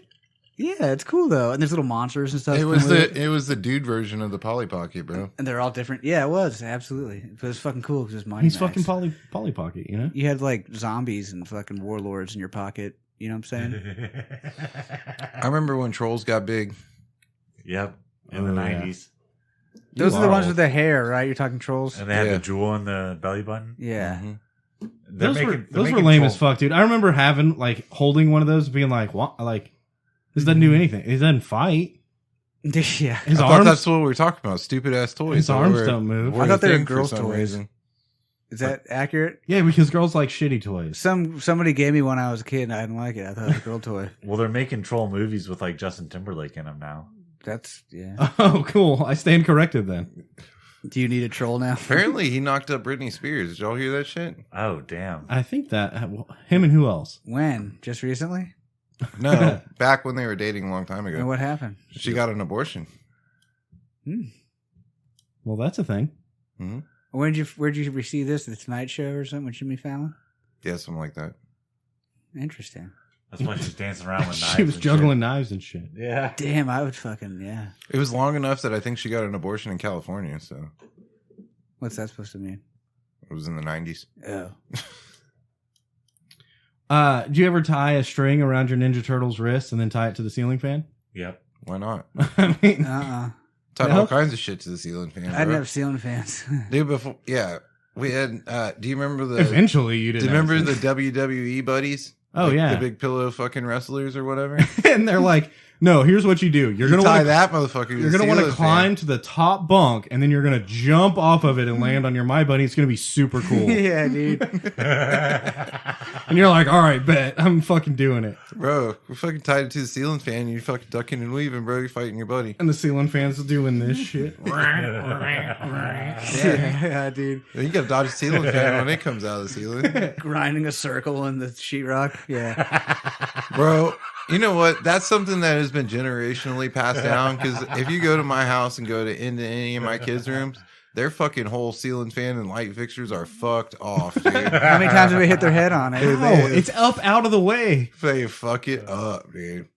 yeah, it's cool, though. And there's little monsters and stuff. It was the dude version of the Polly Pocket, bro. And they're all different. Yeah, it was. Absolutely. It was fucking cool because it was Mighty He's Max. fucking Polly Pocket, you know? You had, like, zombies and fucking warlords in your pocket. You know what I'm saying? I remember when Trolls got big. Yep. In the 90s. Those are the ones with the hair, right? You're talking Trolls? And they had the jewel in the belly button. Yeah. Mm-hmm. Those were lame as fuck, dude. I remember having, like, holding one of those and being like, what? Like, this doesn't do anything. It doesn't fight. Yeah. His arms, that's what we were talking about. Stupid ass toys. His arms don't move. I thought they were girls' toys. Reason. Is that accurate? Yeah, because girls like shitty toys. Somebody gave me one when I was a kid and I didn't like it. I thought it was a girl toy. Well, they're making troll movies with, like, Justin Timberlake in them now. That's, yeah. Oh, cool. I stand corrected then. Do you need a troll now? Apparently, he knocked up Britney Spears. Did y'all hear that shit? Oh, damn. I think that him and who else? When? Just recently? No, back when they were dating a long time ago. And what happened? She got an abortion. Well, that's a thing. Mm-hmm. Where'd you receive this? The Tonight Show or something with Jimmy Fallon? Yeah, something like that. Interesting. That's why she's dancing around with knives. She was juggling knives and shit. Yeah. Damn, I would fucking, yeah. It was long enough that I think she got an abortion in California, so. What's that supposed to mean? It was in the 90s. Oh. Do you ever tie a string around your Ninja Turtle's wrist and then tie it to the ceiling fan? Yep. Why not? I mean, tied all kinds of shit to the ceiling fan. I didn't have ceiling fans. Dude, before, yeah. We had, do you remember the. Eventually you did. Do you remember the WWE buddies? Oh, yeah. The big pillow fucking wrestlers or whatever. And they're like, no, here's what you do. You're going to tie that motherfucker. You're going to want to climb to the top bunk, and then you're going to jump off of it and land on your My Bunny. It's going to be super cool. Yeah, dude. And you're like, all right, bet. I'm fucking doing it. Bro, we're fucking tied it to the ceiling fan. You're fucking ducking and weaving, bro. You're fighting your buddy. And the ceiling fan's doing this shit. Yeah, dude. You got to dodge the ceiling fan when it comes out of the ceiling. Grinding a circle in the sheetrock. Yeah. Bro, you know what? That's something that has been generationally passed down. Because if you go to my house and go into any of my kids' rooms, their fucking whole ceiling fan and light fixtures are fucked off, dude. How many times have we hit their head on it? No, it's up out of the way. They fuck it up, dude.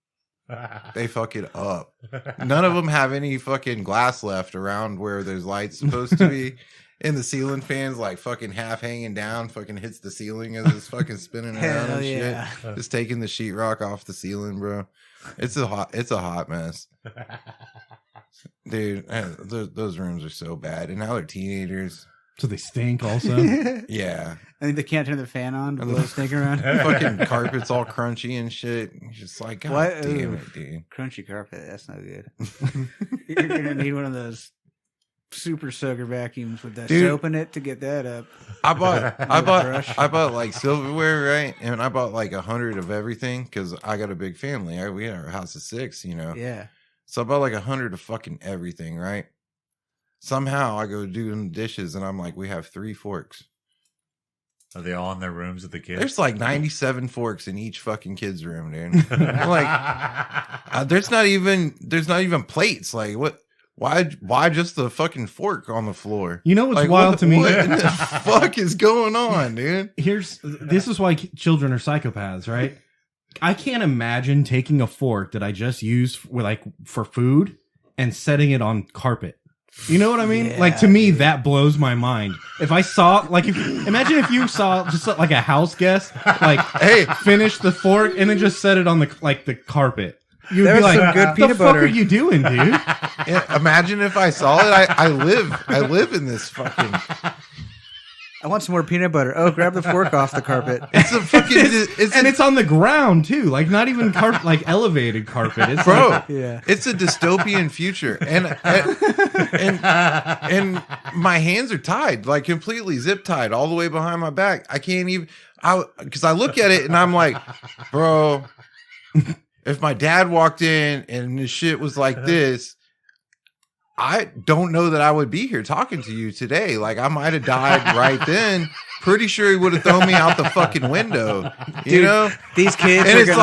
They fuck it up. None of them have any fucking glass left around where there's lights supposed to be. And the ceiling fan's like fucking half hanging down, fucking hits the ceiling as it's fucking spinning around and shit. Just taking the sheetrock off the ceiling, bro. It's a hot mess. Dude, those rooms are so bad. And now they're teenagers. So they stink also? Yeah. I think they can't turn the fan on to blow the stink around. Fucking carpet's all crunchy and shit. You're just like, God damn it, dude. Crunchy carpet, that's not good. You're going to need one of those super soaker vacuums with that soap in it to get that up. I bought like silverware, right? And I bought like 100 of everything because I got a big family. We had our house of 6, you know? Yeah. So I bought like 100 of fucking everything, right? Somehow I go doing dishes and I'm like, we have 3 forks. Are they all in their rooms with the kids? There's like 97 forks in each fucking kid's room, dude. Like, there's not even plates. Like, what? Why just the fucking fork on the floor? You know what's like, wild to me? What the fuck is going on, dude? This is why children are psychopaths, right? I can't imagine taking a fork that I just used for food and setting it on carpet. You know what I mean? Yeah, like, to me, that blows my mind. If I saw, like, imagine if you saw just like a house guest, like, hey, finish the fork and then just set it on the carpet. You'd be like, some good peanut butter. What are you doing, dude? Yeah, imagine if I saw it. I live in this fucking. I want some more peanut butter. Oh, grab the fork off the carpet. It's a fucking. It's on the ground too, like not even like elevated carpet. It's bro. like, Yeah. It's a dystopian future, and my hands are tied, like completely zip tied, all the way behind my back. I can't even. Because I look at it and I'm like, bro, if my dad walked in and the shit was like this, I don't know that I would be here talking to you today. Like, I might have died right then. Pretty sure he would have thrown me out the fucking window. You Dude, know? These kids And are it's gonna...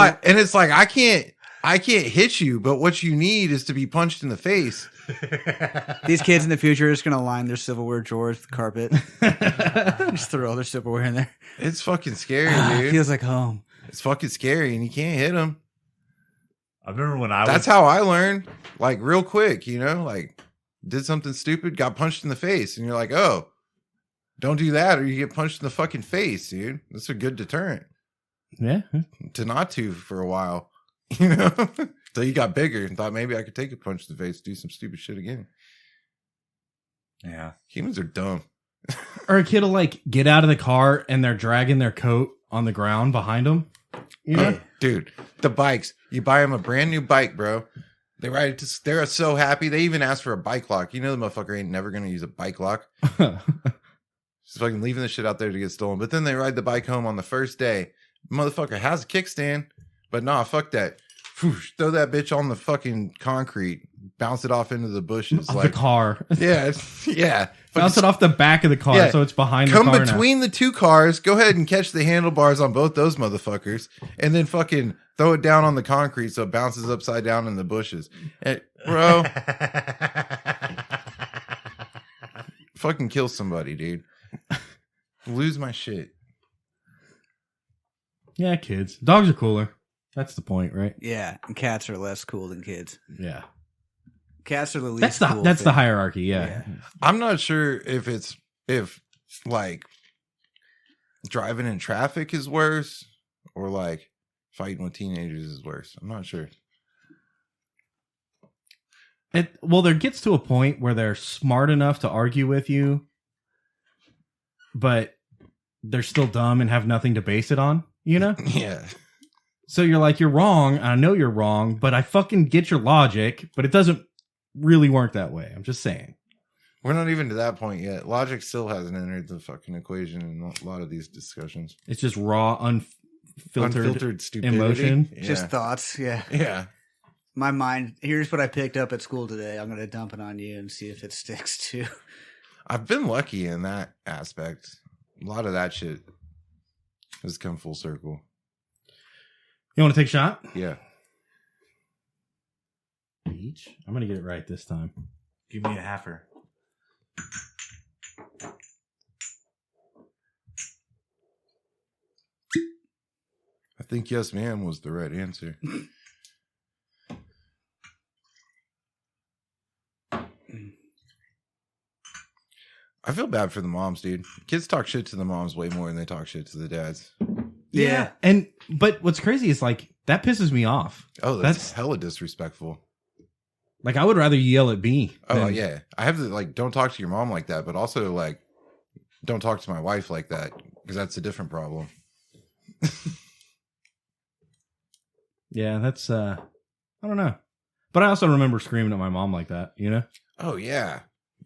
like I can't hit you, but what you need is to be punched in the face. These kids in the future are just gonna line their silverware drawers with carpet. Just throw all their silverware in there. It's fucking scary, dude. Feels like home. It's fucking scary, and you can't hit them. I remember when That's how I learned, like, real quick, you know, like, did something stupid, got punched in the face, and you're like, oh, don't do that, or you get punched in the fucking face, dude. That's a good deterrent. yeah. To not to for a while, you know, until you got bigger and thought maybe I could take a punch in the face, do some stupid shit again. Yeah. Humans are dumb. Or a kid will like get out of the car and they're dragging their coat on the ground behind them. You know, Dude, the bikes, you buy them a brand new bike, bro. They ride it to, they're so happy. They even ask for a bike lock. You know, the motherfucker ain't never going to use a bike lock. Just fucking leaving the shit out there to get stolen. But then they ride the bike home on the first day. Motherfucker has a kickstand, but nah, fuck that. Whoosh, throw that bitch on the fucking concrete, bounce it off into the bushes. Of Like, the car. yeah, yeah. Bounce it off the back of the car, Yeah. so it's behind the Come car between the two cars, go ahead and catch the handlebars on both those motherfuckers, and then fucking throw it down on the concrete so it bounces upside down in the bushes. Bro, fucking kill somebody, dude. Lose my shit. Yeah, kids. Dogs are cooler. That's the point, right? Yeah, and cats are less cool than kids. Yeah. Cats are the least. That's the cool that's the thing. hierarchy. Yeah. I'm not sure if like driving in traffic is worse or like fighting with teenagers is worse. I'm not sure. Well, there gets to a point where they're smart enough to argue with you, but they're still dumb and have nothing to base it on, you know? Yeah. So you're like, you're wrong. I know you're wrong, but I fucking get your logic, but it doesn't really work that way. I'm just saying. We're not even to that point yet. Logic still hasn't entered the fucking equation in a lot of these discussions. It's just raw, unfiltered stupidity. emotion. Yeah. Just thoughts. Yeah. Yeah. My mind. Here's what I picked up at school today. I'm gonna dump it on you and see if it sticks too. I've been lucky in that aspect. A lot of that shit has come full circle. You want to take a shot? Yeah. Each? I'm going to get it right this time. Give me a halfer. I think yes, ma'am was the right answer. I feel bad for the moms, dude. Kids talk shit to the moms way more than they talk shit to the dads. Yeah. But what's crazy is like, that pisses me off. Oh, that's hella disrespectful. Like, I would rather you yell at me. Oh, than- yeah. I have to, like, don't talk to your mom like that, but also, like, don't talk to my wife like that, because that's a different problem. Yeah, that's, I don't know. But I also remember screaming at my mom like that, you know? Oh, yeah.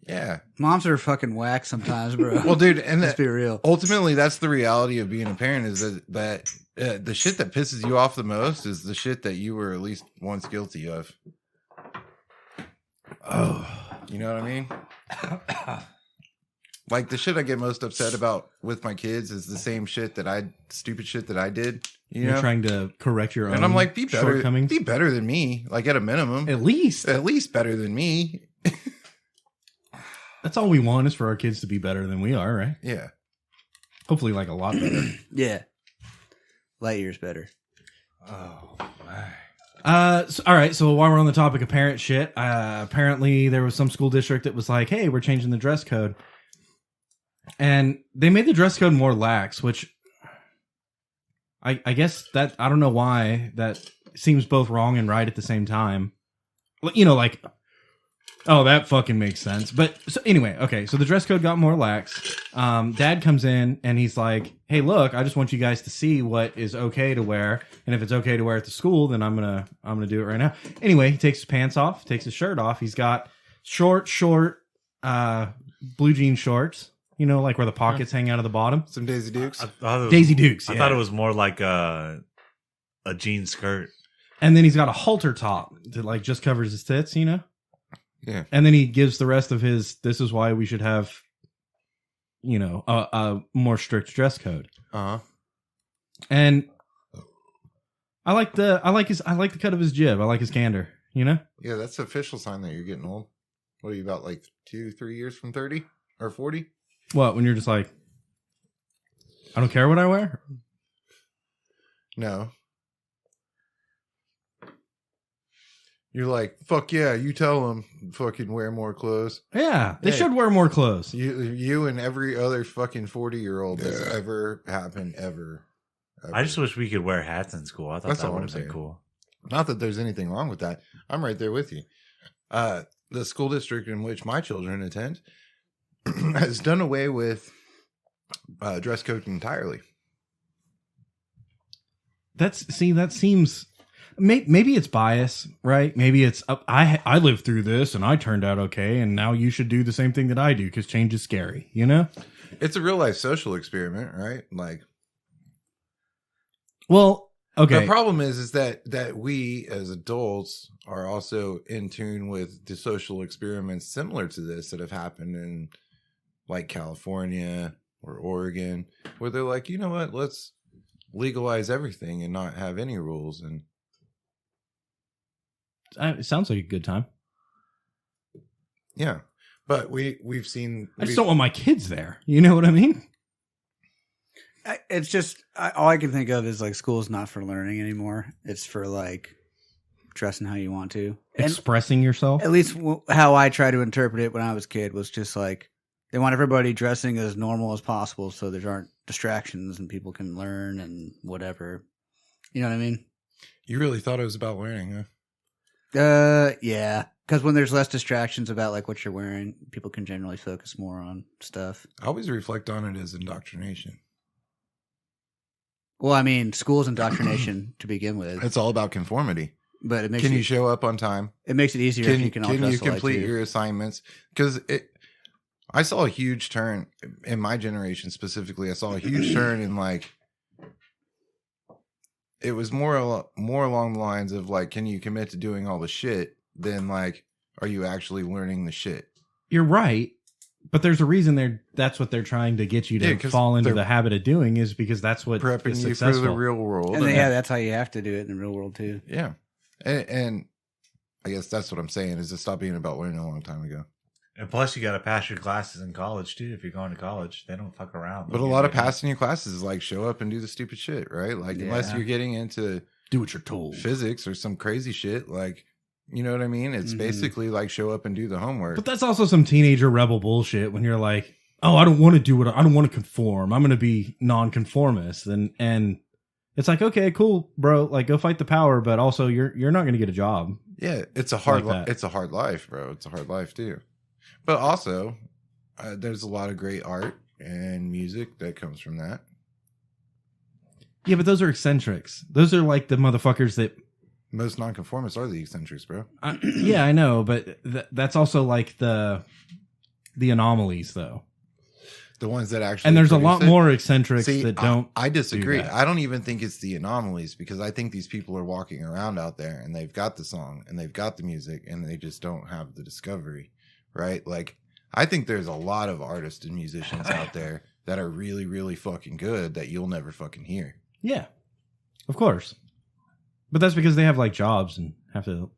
Yeah. Moms are fucking whack sometimes, bro. Well, dude, and Let's be real. ultimately, that's the reality of being a parent is that the shit that pisses you off the most is the shit that you were at least once guilty of. Oh, you know what I mean? Like the shit I get most upset about with my kids is the same shit stupid shit that I did. You're trying to correct your own And I'm like, be shortcomings. better than me. Like at a minimum, At least. better than me. That's all we want is for our kids to be better than we are, right? Yeah. Hopefully, like a lot better. Yeah. Light years better. Oh, my. So, all right. So while we're on the topic of parent shit, apparently there was some school district that was like, "Hey, we're changing the dress code," and they made the dress code more lax, which I guess that I don't know why that seems both wrong and right at the same time. You know, like Oh, that fucking makes sense. But so anyway, okay, so the dress code got more lax. Dad comes in and he's like, "Hey, look, I just want you guys to see what is okay to wear, and if it's okay to wear at the school, then I'm gonna do it right now." Anyway, he takes his pants off, takes his shirt off. He's got short blue jean shorts. You know, like where the pockets hang out of the bottom. Some Daisy Dukes. Daisy Dukes. I Yeah. thought it was more like a jean skirt. And then he's got a halter top that like just covers his tits. You know. Yeah. And then he gives the rest of his, this is why we should have, you know, a more strict dress code. Uh-huh. And I like the cut of his jib. I like his candor, you know? Yeah, that's the official sign that you're getting old. What are you, about like 2-3 years from 30 or 40? What, when you're just like, I don't care what I wear? No. You're like, fuck yeah, you tell them fucking wear more clothes. Yeah, they Hey. should wear more clothes. You and every other fucking 40-year-old that's ever happened ever. I just wish we could wear hats in school. I thought That's that all would I'm have been saying. cool. Not that there's anything wrong with that. I'm right there with you. The school district in which my children attend has done away with dress code entirely. That seems maybe it's bias, right? Maybe it's I lived through this and I turned out okay, and now you should do the same thing that I do because change is scary, you know? It's a real life social experiment, right? Like, well, okay. the problem is that we as adults are also in tune with the social experiments similar to this that have happened in like California or Oregon, where they're like, you know what, let's legalize everything and not have any rules. And It sounds like a good time. yeah, but we've seen. I just don't want my kids there. You know what I mean? It's just all I can think of is like school's not for learning anymore. It's for like dressing how you want to, and Expressing yourself. at least how I try to interpret it when I was a kid was just like they want everybody dressing as normal as possible, so there aren't distractions and people can learn and whatever. You know what I mean? You really thought it was about learning, huh? Yeah. Because when there's less distractions about like what you're wearing, people can generally focus more on stuff. I always reflect on it as indoctrination. Well, I mean, school's indoctrination to begin with, It's all about conformity. but it makes Can you show up on time? it makes it easier if you can all Can dress you alike, complete too. your assignments? Because I saw a huge turn in my generation specifically. I saw a huge turn in like, it was more along the lines of like, can you commit to doing all the shit than like, are you actually learning the shit? You're right, but there's a reason that's what they're trying to get you to 'cause fall into they're the habit of doing, is because that's what Prepping is you for successful. the real world. And yeah, that's how you have to do it in the real world too. Yeah. And I guess that's what I'm saying, is to stop being about learning a long time ago. And plus, you got to pass your classes in college too. If you're going to college, they don't fuck around. But a lot of passing your classes is like show up and do the stupid shit, right? Like unless Yeah. you're getting into Do what you're told. physics or some crazy shit, like, you know what I mean? It's Mhm. basically like show up and do the homework. But that's also some teenager rebel bullshit when you're like, oh, I don't want to do what I don't want to conform. I'm going to be nonconformist. And it's like, okay, cool, bro. Like, go fight the power, but also you're not going to get a job. Yeah, it's a hard Like that. it's a hard life, bro. It's a hard life too. But also, there's a lot of great art and music that comes from that. Yeah, but those are eccentrics. Those are like the motherfuckers that. Most nonconformists are the eccentrics, bro. Yeah, I know, but that's also like the anomalies, though. The ones that actually And there's a produce lot it. more eccentrics See, that don't. I disagree. that. I don't even think it's the anomalies, because I think these people are walking around out there and they've got the song and they've got the music and they just don't have the discovery, right? Like, I think there's a lot of artists and musicians out there that are really, really fucking good that you'll never fucking hear. Yeah, of course. But that's because they have like jobs and have to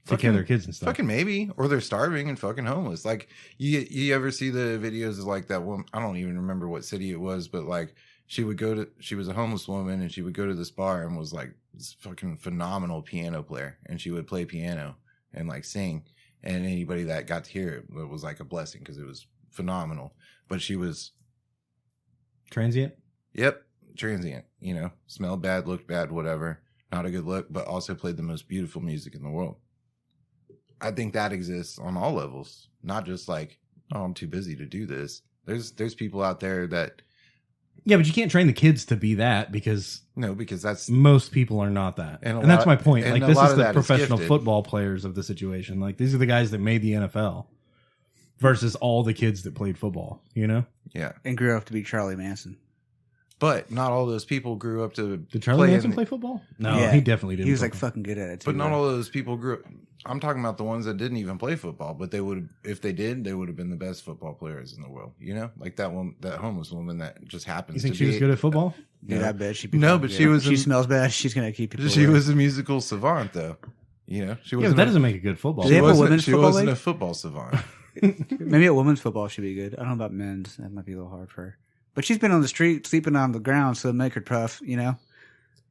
take care of their kids and stuff. Fucking maybe, or they're starving and fucking homeless. Like, you ever see the videos of like that woman? I don't even remember what city it was, but like she was a homeless woman and she would go to this bar and was like this fucking phenomenal piano player, and she would play piano and like sing, and anybody that got to hear it was like a blessing because it was phenomenal. But she was, Transient. yep, transient, you know, smelled bad, looked bad, whatever. Not a good look, but also played the most beautiful music in the world. I think that exists on all levels, not just like, oh, I'm too busy to do this. There's people out there that. Yeah, but you can't train the kids to be that because that's most people are not that, and that's my point. Like this is the professional football players of the situation. Like these are the guys that made the NFL versus all the kids that played football. You know? Yeah, and grew up to be Charlie Manson. But not all those people grew up to. Did Charlie Manson play football? No, he definitely didn't. He was like fucking good at it too. But not all those people grew up. I'm talking about the ones that didn't even play football, but they would, if they did, they would have been the best football players in the world. You know, like that homeless woman that just happens. You think she was good at football? Yeah, I bet she'd be. No, but good. She smells bad. She's gonna keep people. She was a musical savant, though. You know, she was. Yeah, but that doesn't make a good football. She wasn't a football savant. Maybe a women's football should be good. I don't know about men's. That might be a little hard for her. But she's been on the street sleeping on the ground, so make her tough. You know.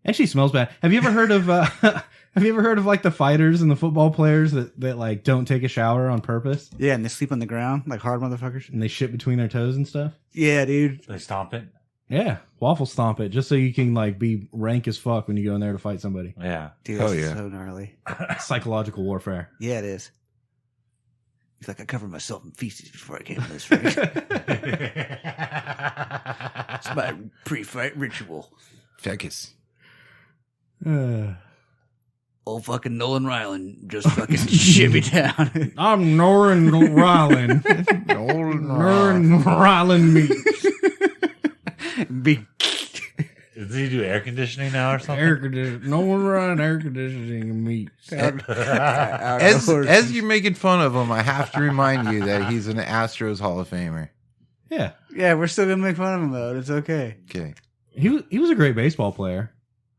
And she smells bad. Have you ever heard of? Have you ever heard of like the fighters and the football players that like don't take a shower on purpose? Yeah, and they sleep on the ground like hard motherfuckers. And they shit between their toes and stuff. Yeah, dude. They stomp it. Yeah, waffle stomp it just so you can like be rank as fuck when you go in there to fight somebody. Yeah, dude, that's so gnarly. Psychological warfare. Yeah, it is. He's like, I covered myself in feces before I came to this ring. It's my pre-fight ritual. Fecus. Old fucking Noran Rylan just fucking shimmy down. I'm Noran Rylan. Noran Rylan meats. Does he do air conditioning now or something? Air conditioning. Noran Rylan air conditioning and meats. As you're making fun of him, I have to remind you that he's an Astros Hall of Famer. Yeah. Yeah, we're still gonna make fun of him though. It's okay. Okay. He was a great baseball player.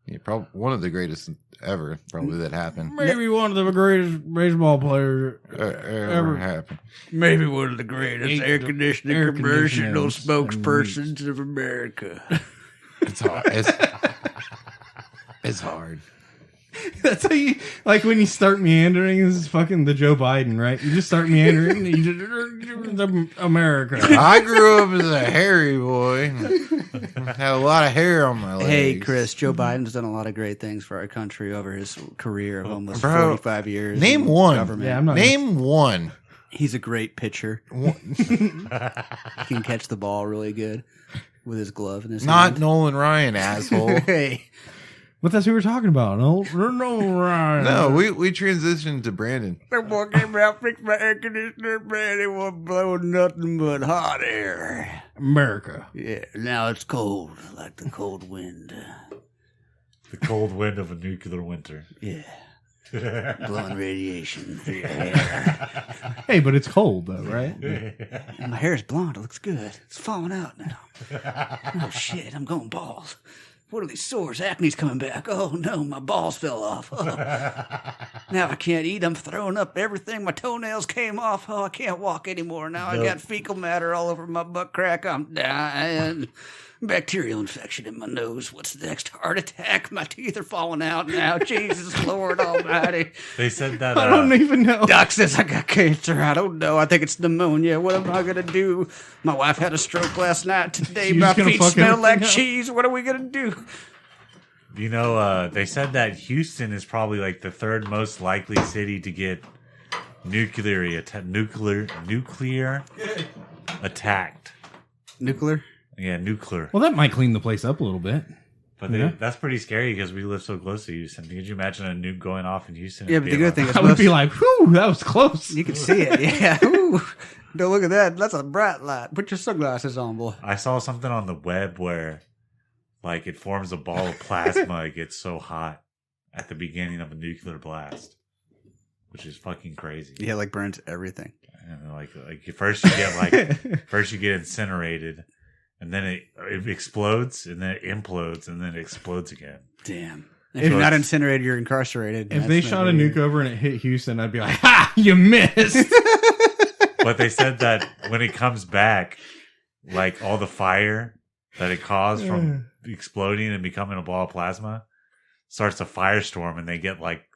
Yeah, probably one of the greatest ever. Probably that happened. Maybe one of the greatest baseball players ever happened. Maybe one of the greatest air conditioning commercial spokespersons of America. It's hard. It's hard. That's how you like when you start meandering. This is fucking the Joe Biden, right? You just start meandering. You just America. I grew up as a hairy boy. Had a lot of hair on my legs. Hey, Chris, Joe Biden's done a lot of great things for our country over his career of almost 45 years. Name one. Yeah, Name one. He's a great pitcher. He can catch the ball really good with his glove in his hand. Nolan Ryan, asshole. Hey. But that's who we're talking about. No, we transitioned to Brandon. That boy came out, fixed my air conditioner, man. It wasn't blowing nothing but hot air. America. Yeah, now it's cold, like the cold wind. The cold wind of a nuclear winter. Yeah. Blowing radiation through your hair. Hey, but it's cold though, right? And my hair is blonde. It looks good. It's falling out now. Oh shit, I'm going bald. What are these sores? Acne's coming back. Oh no, my balls fell off. Oh. Now I can't eat. I'm throwing up everything. My toenails came off. Oh, I can't walk anymore. Now I got fecal matter all over my butt crack. I'm dying. Bacterial infection in my nose. What's next? Heart attack. My teeth are falling out now. Jesus Lord Almighty. They said that. I don't even know. Doc says I got cancer. I don't know. I think it's pneumonia. What am I going to do? My wife had a stroke last night. Today my feet smell like cheese. What are we going to do? You know, they said that Houston is probably like the third most likely city to get nuclear attacked. Nuclear? Yeah, nuclear. Well, that might clean the place up a little bit. But that's pretty scary because we live so close to Houston. Could you imagine a nuke going off in Houston? Yeah, but the good thing is I would be like, whew, that was close. You can see it. Yeah. Ooh. Don't look at that. That's a bright light. Put your sunglasses on, boy. I saw something on the web where like it forms a ball of plasma. It gets so hot at the beginning of a nuclear blast, which is fucking crazy. Yeah, like burns everything. And like first you get incinerated. And then it explodes, and then it implodes, and then it explodes again. Damn. If you're not incinerated, you're incarcerated. If they shot a nuke over and it hit Houston, I'd be like, ha, you missed. But they said that when it comes back, like all the fire that it caused from exploding and becoming a ball of plasma starts a firestorm, and they get like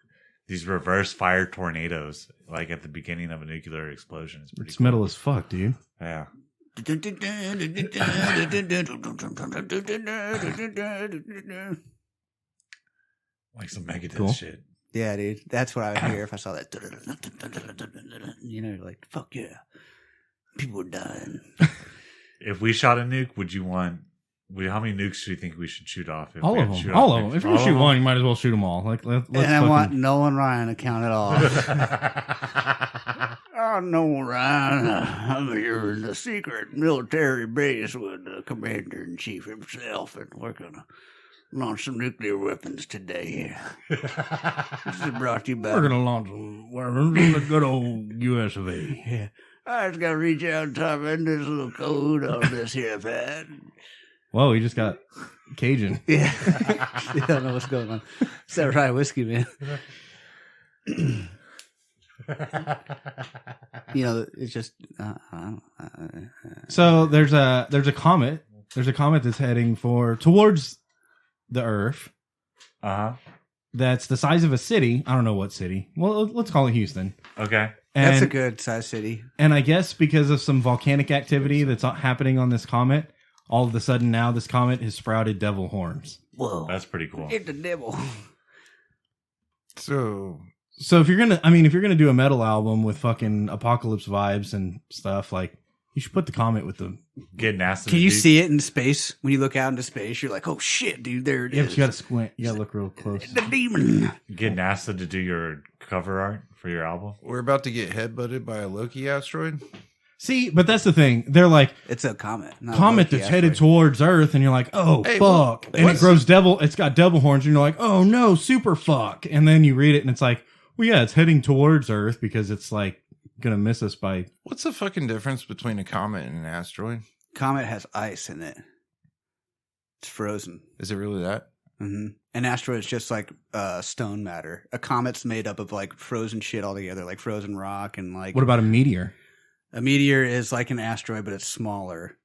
these reverse fire tornadoes, like at the beginning of a nuclear explosion. It's cool. Metal as fuck, dude. Yeah. Like some Megadeth shit. Yeah, dude. That's what I would hear if I saw that. You know, like, fuck yeah. People are dying. If we shot a nuke, would you want... How many nukes do you think we should shoot off? If all of them. All of them. If you're going to shoot one, you might as well shoot them all. Like, let's and I want Nolan Ryan to count it all. Oh, Nolan Ryan. I'm here in the secret military base with the commander-in-chief himself, and we're going to launch some nuclear weapons today. This is brought to you by... We're going to launch some weapons in the good old US of A. Yeah. I just got to reach out and type in this little code on this here pad. Whoa, he just got Cajun. Yeah. I don't know what's going on. It's that rye whiskey, man. You know, it's just... So there's a comet. There's a comet that's heading towards the Earth. That's the size of a city. I don't know what city. Well, let's call it Houston. Okay. And, that's a good size city. And I guess because of some volcanic activity that's happening on this comet, all of a sudden now this comet has sprouted devil horns. Whoa. That's pretty cool. It's the devil. So if you're gonna do a metal album with fucking apocalypse vibes and stuff, like, you should put the comet with the... Get NASA. Can you see it in space? When you look out into space, you're like, oh shit, dude, there it is. But you gotta squint. You gotta look real close. The demon. Get NASA to do your cover art for your album. we're about to get headbutted by a Loki asteroid. See, but that's the thing. They're like, It's a comet. Not a comet Loki that's headed asteroid. towards Earth, and you're like, oh, Hey, fuck. And it what's- grows it's got devil horns, and you're like, oh no, super fuck. And then you read it, and it's like, well, yeah, it's heading towards Earth because it's like gonna miss us by... What's the fucking difference between a comet and an asteroid? Comet has ice in it. It's frozen. Is it really that? Mm-hmm. An asteroid's just like stone matter. A comet's made up of like frozen shit altogether, like frozen rock and like... What about a meteor? A meteor is like an asteroid, but it's smaller.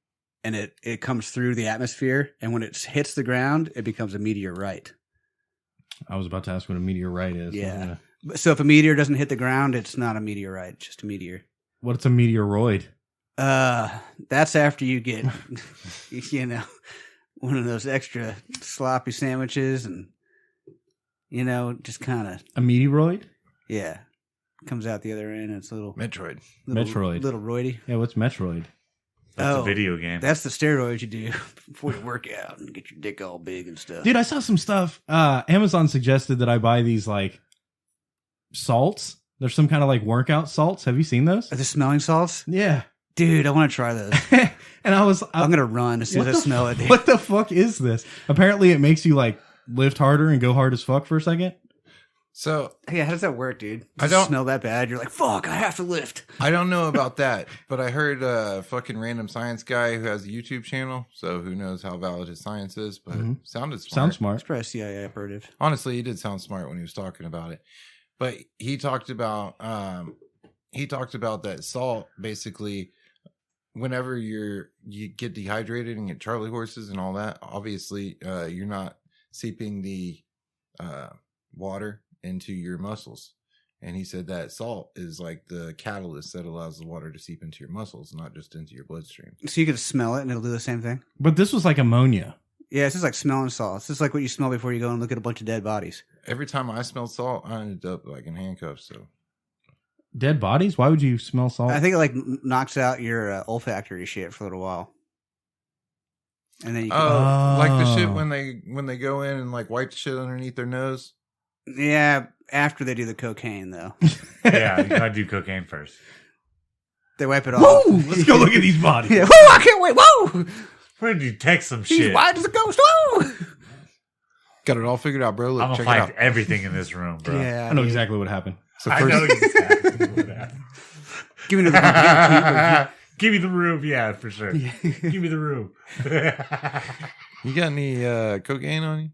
And it comes through the atmosphere, and when it hits the ground, it becomes a meteorite. I was about to ask what a meteorite is. Yeah. So if a meteor doesn't hit the ground, it's not a meteorite, it's just a meteor. What's a meteoroid? That's after you get, you know, one of those extra sloppy sandwiches and, you know, just kind of... A meteoroid? Yeah. Comes out the other end, and it's a little... Metroid. Metroid. Little roidy. Yeah, what's Metroid? That's a video game. That's the steroids you do before you work out and get your dick all big and stuff. Dude, I saw some stuff. Amazon suggested that I buy these, like, salts. There's some kind of, like, workout salts. Have you seen those? Are the smelling salts? Yeah. Dude, I want to try those. And I'm going to run as soon as I smell it. Dude. What the fuck is this? Apparently it makes you, like, lift harder and go hard as fuck for a second. So Yeah, how does that work, dude? I don't smell that bad. You're like, fuck, I have to lift. I don't know about that, but I heard a fucking random science guy who has a YouTube channel, so who knows how valid his science is, but sounded smart. Sounds smart. It's probably CIA operative. Honestly, he did sound smart when he was talking about it. But he talked about that salt basically whenever you get dehydrated and get Charlie horses and all that, obviously you're not seeping the water into your muscles. And he said that salt is like the catalyst that allows the water to seep into your muscles, not just into your bloodstream. So you can smell it and it'll do the same thing? But this was like ammonia. Yeah, it's just like smelling salt. It's just like what you smell before you go and look at a bunch of dead bodies. Every time I smelled salt, I ended up like in handcuffs. So Dead bodies? Why would you smell salt? I think it like knocks out your olfactory shit for a little while. And then you can, like the shit when they go in and like wipe the shit underneath their nose. yeah, after they do the cocaine though. Yeah, you gotta do cocaine first. They wipe it off. Whoa! Let's go look at these bodies. Yeah. Whoa, I can't wait. Whoa! Where did you text some He's shit? white as a ghost. Whoa! Got it all figured out, bro. Look, I'm gonna check it out. find everything in this room, bro. Yeah, I know exactly what happened. So I first, know exactly what happened. Give me the Give me the room, yeah, for sure. Give me the room. you got any cocaine on you?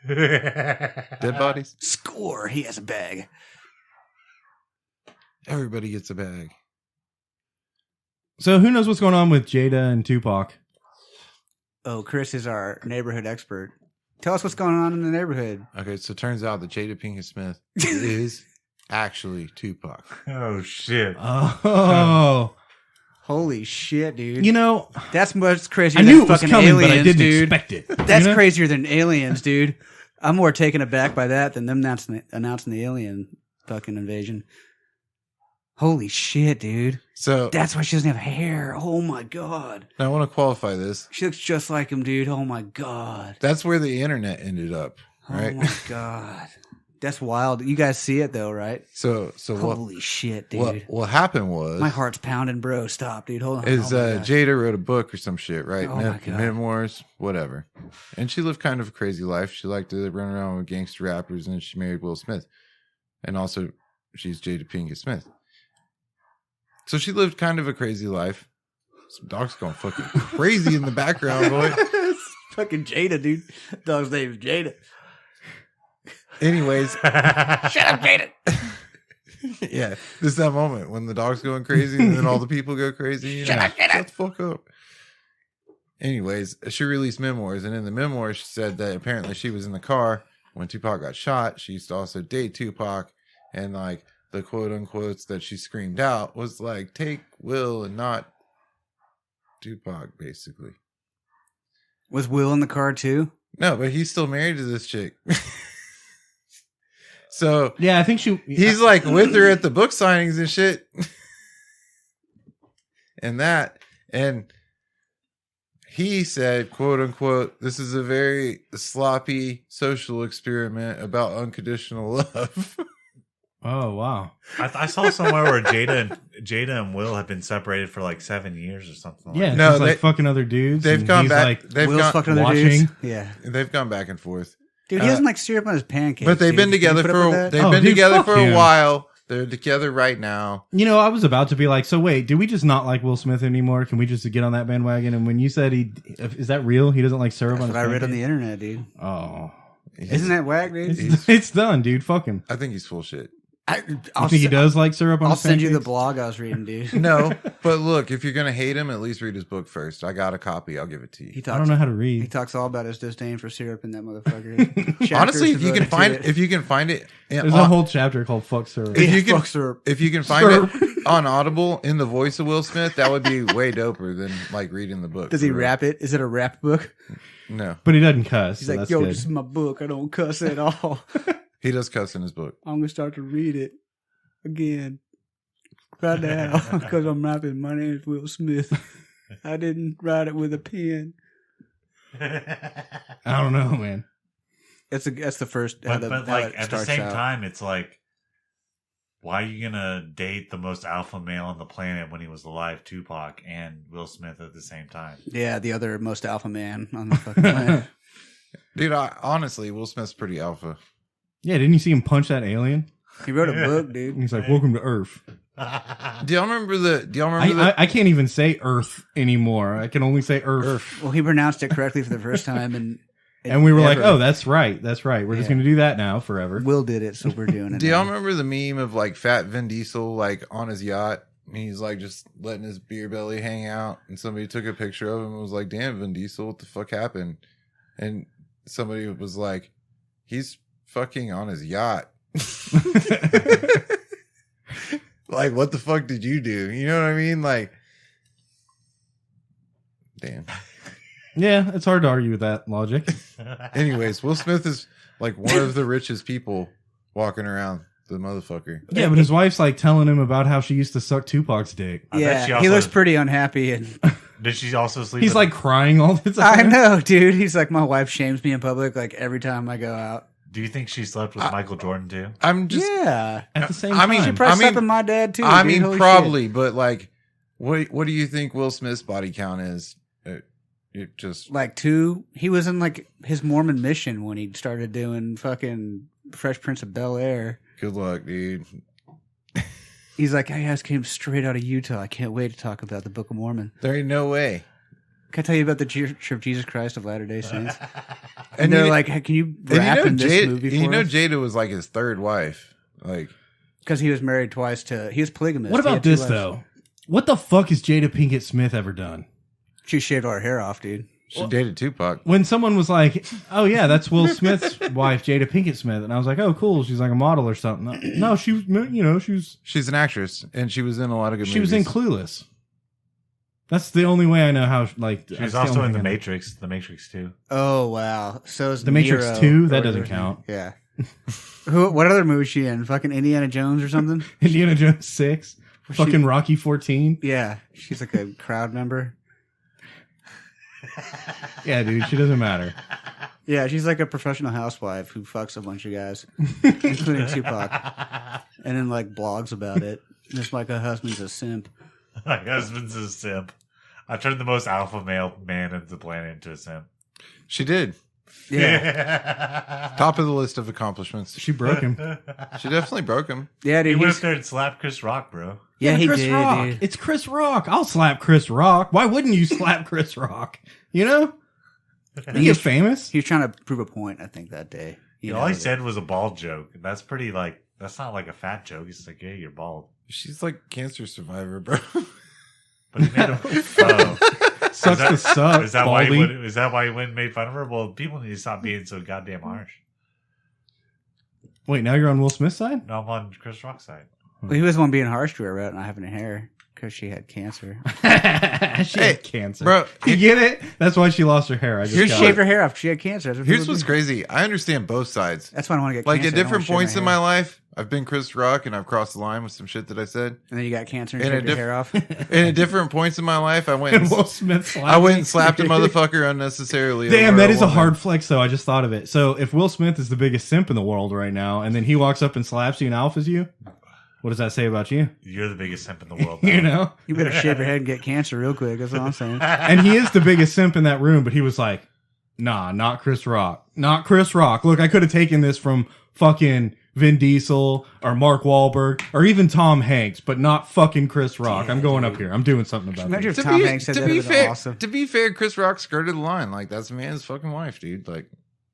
Dead bodies? score. He has a bag. Everybody gets a bag. So who knows what's going on with Jada and Tupac? Oh, Chris is our neighborhood expert. Tell us what's going on in the neighborhood. Okay, so it turns out that Jada Pinkett Smith is actually Tupac. Oh shit! Oh, Holy shit, dude! you know, That's much crazier I than knew it was fucking coming, aliens, but I didn't dude. expect it. That's you know? crazier than aliens, dude. I'm more taken aback by that than them announcing the alien fucking invasion. Holy shit, dude. So that's why she doesn't have hair. Oh my god. Now I want to qualify this. She looks just like him, dude. Oh my god. That's where the internet ended up, right? Oh my god. That's wild. You guys see it though, right? So holy shit, dude. What happened was my heart's pounding, bro. Stop, dude. Hold on. Jada wrote a book or some shit, right? Oh my God. Memoirs, whatever. And she lived kind of a crazy life. She liked to run around with gangster rappers, and she married Will Smith. And also, she's Jada Pinkett Smith. So she lived kind of a crazy life. Some dog's going fucking crazy in the background, boy. Fucking Jada, dude. Dog's name is Jada. Anyways. Shut up, Jada. Yeah. This is that moment when the dog's going crazy and then all the people go crazy. You know, shut the fuck up. Anyways, she released memoirs, and in the memoirs she said that apparently she was in the car when Tupac got shot. She used to also date Tupac, and like the quote unquotes that she screamed out was like, take Will and not Tupac, basically. Was Will in the car too? No, but he's still married to this chick. So yeah, I think he's like with her at the book signings and shit. And he said, quote unquote, this is a very sloppy social experiment about unconditional love. Oh wow. I saw somewhere where Jada and Will have been separated for like 7 years or something. Yeah, like no, like fucking other dudes. They've gone back. Like, they've Will's gone fucking other watching. dudes. Yeah, they've gone back and forth. dude, he doesn't like syrup on his pancakes. But they've been together for a while. They're together right now. You know, I was about to be like, so wait, do we just not like Will Smith anymore? Can we just get on that bandwagon? And when you said is that real? He doesn't like syrup on his pancakes? I read on the internet, dude. Oh, isn't that whack, dude? It's done, dude. Fuck him. I think he's full shit. You think he does like syrup on his pancakes? I'll send you the blog I was reading, dude. No, but look, if you're gonna hate him, at least read his book first. I got a copy. I'll give it to you. I don't know how to read. He talks all about his disdain for syrup in that motherfucker. Honestly, if you can find it, there's a whole chapter called "Fuck Syrup." If you can find it on Audible in the voice of Will Smith, that would be way doper than like reading the book. Does he rap it? Is it a rap book? No, but he doesn't cuss. He's like, "Yo, this is my book. I don't cuss at all." He does cuss in his book. I'm gonna start to read it again right now because I'm rapping. My name is Will Smith. I didn't write it with a pen. I don't know, man. That's the first. But like at the same time, it's like, why are you gonna date the most alpha male on the planet when he was alive, Tupac, and Will Smith at the same time? Yeah, the other most alpha man on the fucking planet. Dude, honestly, Will Smith's pretty alpha. Yeah, didn't you see him punch that alien? He wrote a book, dude. And he's like, "Welcome to Earth." Do y'all remember the? I can't even say Earth anymore. I can only say Earth. Well, he pronounced it correctly for the first time, and we were like, "Oh, that's right. That's right. We're just going to do that now forever." Will did it, so we're doing it. Do y'all remember the meme of like Fat Vin Diesel like on his yacht? And he's like just letting his beer belly hang out, and somebody took a picture of him and was like, "Damn, Vin Diesel, what the fuck happened?" And somebody was like, "He's fucking on his yacht." Like, what the fuck did you do? You know what I mean? Like, damn. Yeah, it's hard to argue with that logic. Anyways, Will Smith is like one of the richest people walking around, the motherfucker. Yeah, but his wife's like telling him about how she used to suck Tupac's dick. Yeah, he looks pretty unhappy. And did she also sleep? He's like crying all the time. I know, dude. He's like, my wife shames me in public like every time I go out. Do you think she slept with Michael Jordan too? I'm just at the same time. I mean, she probably slept with my dad too. I mean, probably, but like, what do you think Will Smith's body count is? It just like 2. He was in like his Mormon mission when he started doing fucking Fresh Prince of Bel-Air. Good luck, dude. He's like, I just came straight out of Utah. I can't wait to talk about the Book of Mormon. There ain't no way. Can I tell you about the Church of Jesus Christ of Latter-day Saints? And they're like, hey, can you rap in this movie for us? You know Jada was like his third wife. Like, because he was married twice he was polygamous. What about this, though? What the fuck has Jada Pinkett Smith ever done? She shaved all her hair off, dude. She dated Tupac. When someone was like, oh, yeah, that's Will Smith's wife, Jada Pinkett Smith. And I was like, oh, cool. She's like a model or something. No, she was, She's an actress, and she was in a lot of good movies. She was in Clueless. That's the only way I know how. Like, she's also in The Matrix. The Matrix 2. Oh wow! So is The Matrix Nero 2. That doesn't count. Yeah. What other movie is she in? Fucking Indiana Jones or something? Indiana Jones 6. Fucking Rocky 14. Yeah, she's like a crowd member. Yeah, dude, she doesn't matter. Yeah, she's like a professional housewife who fucks a bunch of guys, including Tupac, and then like blogs about it. Just like her husband's a simp. My husband's a simp. I turned the most alpha male man of the planet into a simp. She did. Yeah. Top of the list of accomplishments. She broke him. She definitely broke him. Yeah, dude. He went up there and slapped Chris Rock, bro. Yeah, he Chris did. Rock. Dude. It's Chris Rock. I'll slap Chris Rock. Why wouldn't you slap Chris Rock? You know? He is famous. He was trying to prove a point, I think, that day. All he said was a bald joke. That's pretty, like, that's not like a fat joke. He's just like, yeah, you're bald. She's like cancer survivor, bro. But he made him. Sucks to suck. Is that why he went and made fun of her? Well, people need to stop being so goddamn harsh. Wait, now you're on Will Smith's side? No, I'm on Chris Rock's side. Well, he was the one being harsh to her about not having hair because she had cancer. She had cancer. Bro, you get it? That's why she lost her hair. I just She got shaved it. her hair off. She had cancer. That's what Here's people what's do. crazy. I understand both sides. That's why I don't want to get Like cancer. at different points in my life, I've been Chris Rock and I've crossed the line with some shit that I said. And then you got cancer and In shaved a your hair off. And at different points in my life, I went And and, Will Smith slapped I went me. and slapped a motherfucker unnecessarily. Damn, over that is a woman. hard flex, though. I just thought of it. So if Will Smith is the biggest simp in the world right now, and then he walks up and slaps you and alphas you, what does that say about you? You're the biggest simp in the world. Now. You know? You better shave your head and get cancer real quick. That's what I'm saying. And he is the biggest simp in that room, but he was like, nah, not Chris Rock. Not Chris Rock. Look, I could have taken this from fucking Vin Diesel or Mark Wahlberg or even Tom Hanks, but not fucking Chris Rock. I'm going up here. I'm doing something about Imagine this. if Tom Hanks said that. That'd been awesome. To be fair, Chris Rock skirted the line. Like that's a man's fucking wife, dude. Like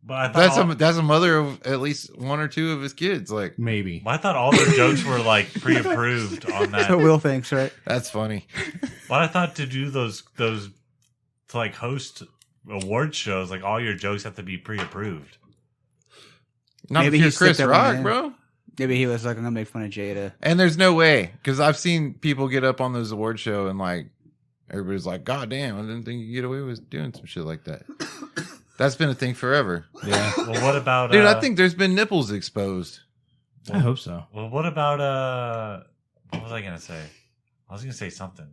But I thought that's a mother of at least one or two of his kids. Like Maybe. I thought all their jokes were like pre-approved on That's what that. Will thinks, right? that's funny. But I thought to do those to like host award shows, like all your jokes have to be pre-approved. Not Maybe if you're he slipped Chris that one Rock, in. bro. Maybe he was like, I'm gonna make fun of Jada. And there's no way because I've seen people get up on those award show and like everybody's like, "God damn, I didn't think you could get away with doing some shit like that." That's been a thing forever. Yeah. Well, what about Dude, I think there's been nipples exposed. I hope so. Well, what about what was I gonna say? I was gonna say something.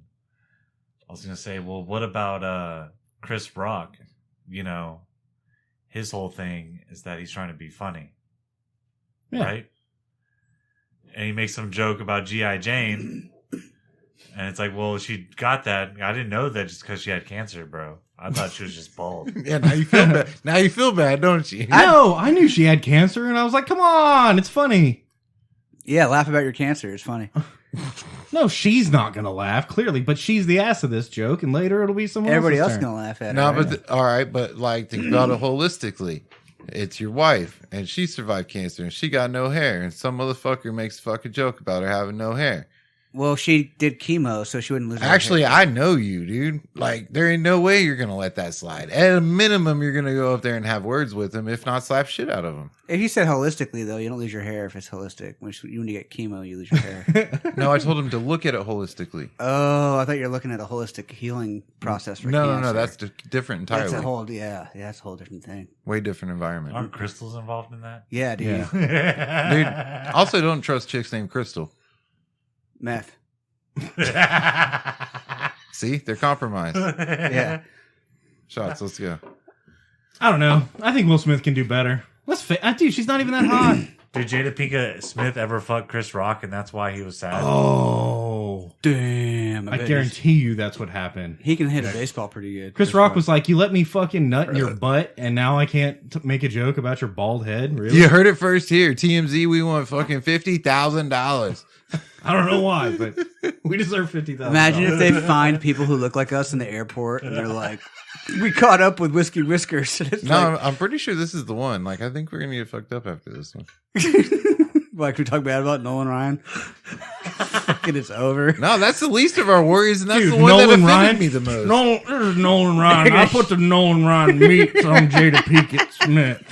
I was gonna say, well, what about Chris Rock? You know, his whole thing is that he's trying to be funny. Yeah. Right? And he makes some joke about G.I. Jane. And it's like, well, she got that. I didn't know that just because she had cancer, bro. I thought she was just bald. Yeah, now you feel bad. Now you feel bad, don't you? I knew she had cancer, and I was like, come on, it's funny. Yeah, laugh about your cancer. It's funny. No, she's not going to laugh, clearly, but she's the ass of this joke, and later it'll be someone Everybody else's else is turn. gonna laugh at it. No, right? but all right, but like think about it holistically. It's your wife, and she survived cancer, and she got no hair, and some motherfucker makes a fucking joke about her having no hair. Well, she did chemo, so she wouldn't lose her Actually, hair. I know you, dude. Like, there ain't no way you're gonna let that slide. At a minimum, you're gonna go up there and have words with him, if not slap shit out of him. If you said holistically, though, you don't lose your hair if it's holistic. When you get chemo, you lose your hair. No, I told him to look at it holistically. Oh, I thought you were looking at a holistic healing process for No, cancer. that's different entirely. That's a whole, that's a whole different thing. Way different environment. Aren't crystals involved in that? Yeah, dude. Yeah. Dude, also don't trust chicks named Crystal. Meth. See, they're compromised. Yeah. Shots, let's go. I don't know. I think Will Smith can do better. Dude, she's not even that hot. Did Jada Pinkett Smith ever fuck Chris Rock, and that's why he was sad? Oh. Damn. I bet guarantee you that's what happened. he can hit a baseball pretty good. Chris Rock was like, you let me fucking nut in your butt, and now I can't make a joke about your bald head? Really? You heard it first here. TMZ, we want fucking $50,000. I don't know why, but we deserve $50,000. Imagine if they find people who look like us in the airport, and they're like, we caught up with Whiskey Whiskers. And it's No, I'm pretty sure this is the one. Like, I think we're gonna get fucked up after this one. like we talk bad about Nolan Ryan. Fucking it's over. No, that's the least of our worries, and that's Dude, the one that Nolan offended Ryan me the most. No, this is Nolan Ryan. I put the Nolan Ryan meats on Jada Pinkett Smith.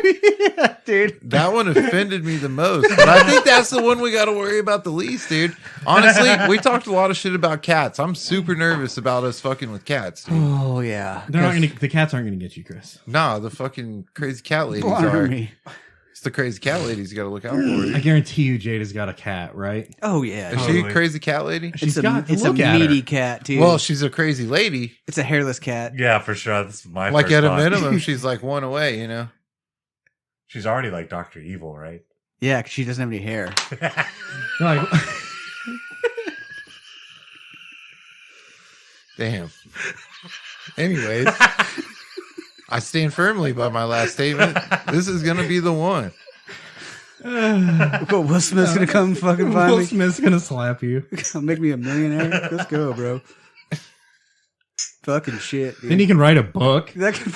Yeah, dude. That one offended me the most. But I think that's the one we got to worry about the least, dude. Honestly, we talked a lot of shit about cats. I'm super nervous about us fucking with cats, dude. Oh, yeah. The cats aren't going to get you, Chris. Nah, the fucking crazy cat ladies Blarney. are. It's the crazy cat ladies you got to look out for. I guarantee you Jada's got a cat, right? Oh, yeah. Is she a crazy cat lady? It's a meaty cat, too. Well, she's a crazy lady. It's a hairless cat. Yeah, for sure. That's my Like first at a thought. minimum, she's like one away, you know? She's already like Dr. Evil, right? Yeah, because she doesn't have any hair. Like, Damn. Anyways, I stand firmly by my last statement. This is going to be the one. But Will Smith's going to come fucking find Will me. Smith's going to slap you. Make me a millionaire. Let's go, bro. Fucking shit, dude. Then you can write a book. That can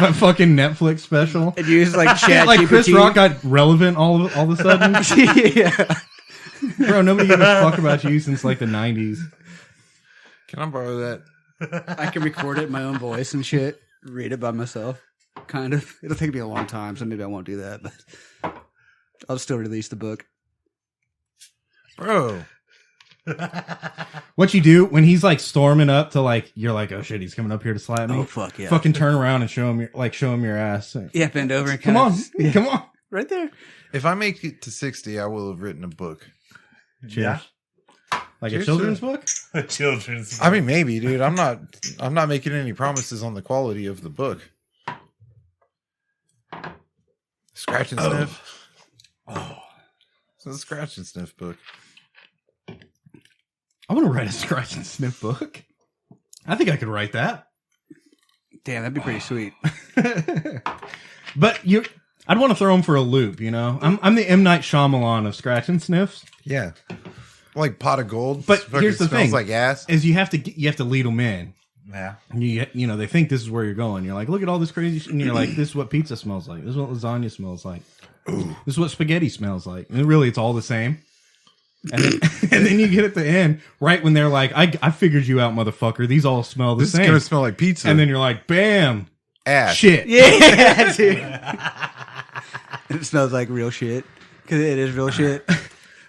A fucking Netflix special. and use like chat Like Chris GPT. Rock got relevant all of a sudden. Yeah. Bro, nobody gave a fuck about you since like the 90s. Can I borrow that? I can record it in my own voice and shit. Read it by myself. Kind of. It'll take me a long time, so maybe I won't do that, but I'll still release the book. Bro. What you do when he's like storming up to like, you're like, oh shit, he's coming up here to slap me. Oh, fuck yeah. Fucking turn around and show him your ass. Yeah, bend over and Come kinda- on. Yeah. Come on. Right there. If I make it to 60, I will have written a book. Yeah. Like Cheers a children's to book? The children's. I mean, maybe, dude. I'm not making any promises on the quality of the book. Scratch and sniff. Oh. It's a scratch and sniff book. I want to write a scratch and sniff book. I think I could write that. Damn, that'd be pretty sweet. But I'd want to throw him for a loop, you know? I'm the M. Night Shyamalan of scratch and sniffs. Yeah. Like pot of gold. But Fucking here's the smells thing. like ass. Is you have to lead them in. Yeah. You know, they think this is where you're going. You're like, look at all this crazy shit. And you're like, this is what pizza smells like. This is what lasagna smells like. This is what spaghetti smells like. And really, it's all the same. And then, and then you get at the end, right when they're like, I figured you out, motherfucker. These all smell the This same. is going to smell like pizza. And then you're like, bam. ass. Shit. Yeah, dude. It smells like real shit. Because it is real shit.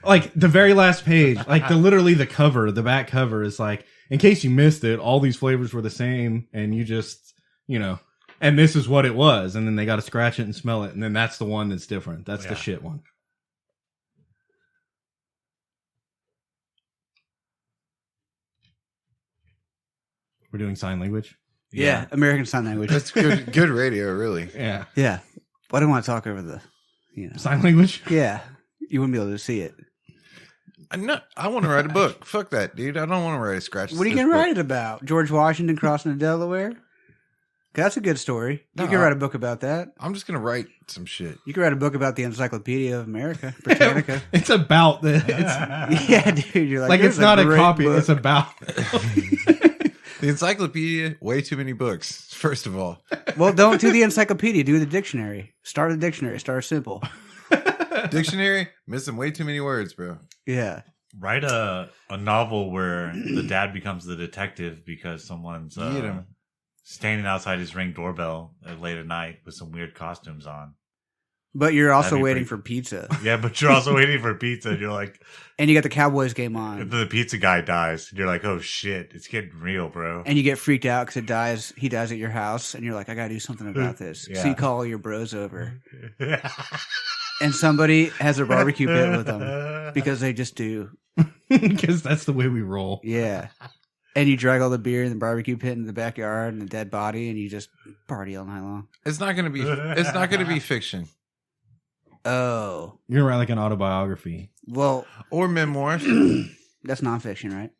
Like the very last page, like literally the cover, the back cover is like, in case you missed it, all these flavors were the same, and you just, you know, and this is what it was, and then they got to scratch it and smell it, and then that's the one that's different. That's the shit one. We're doing sign language. Yeah, American Sign Language. That's good radio, really. Yeah, Yeah. But I don't want to talk over the, you know. sign language. Yeah. You wouldn't be able to see it. I want to write a book. Fuck that, dude. I don't want to write a scratch. What are you going to write it about? George Washington crossing the Delaware? That's a good story. You No, can write a book about that. I'm just going to write some shit. You can write a book about the Encyclopedia of America, Britannica. It's about the. It's Yeah, dude. You're like "This it's is not a great copy. book." It's about. The encyclopedia, way too many books, first of all. Well, don't do the encyclopedia. Do the dictionary. Start a dictionary. Start simple. Dictionary, missing way too many words, bro. Yeah. Write a novel where the dad becomes the detective because someone's Get him. standing outside his Ring doorbell late at night with some weird costumes on. But you're also That'd be waiting pretty- for pizza. Yeah, but you're also waiting for pizza. And you're like, And you got the Cowboys game on. the pizza guy dies. And you're like, oh shit, it's getting real, bro. And you get freaked out because he dies at your house. And you're like, I got to do something about this. Yeah. So you call your bros over. And somebody has a barbecue pit with them because they just do. Because that's the way we roll. Yeah. And you drag all the beer in the barbecue pit in the backyard and the dead body, and you just party all night long. It's not gonna be fiction Oh. You're gonna write like an autobiography. Well, or memoirs. that's nonfiction, right?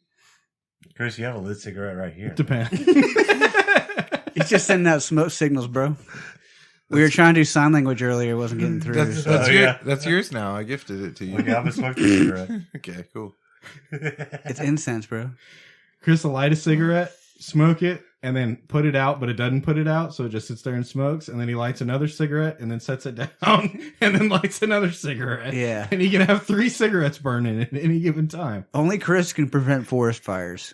Chris, you have a lit cigarette right here. Depends. He's just sending out smoke signals, bro. We were trying to do sign language earlier. It wasn't getting through. That's yours now. I gifted it to you. Look, I haven't smoked a cigarette. Okay, cool. It's incense, bro. Chris will light a cigarette, smoke it, and then put it out, but it doesn't put it out, so it just sits there and smokes, and then he lights another cigarette and then sets it down and then lights another cigarette. Yeah. And he can have 3 cigarettes burning at any given time. Only Chris can prevent forest fires.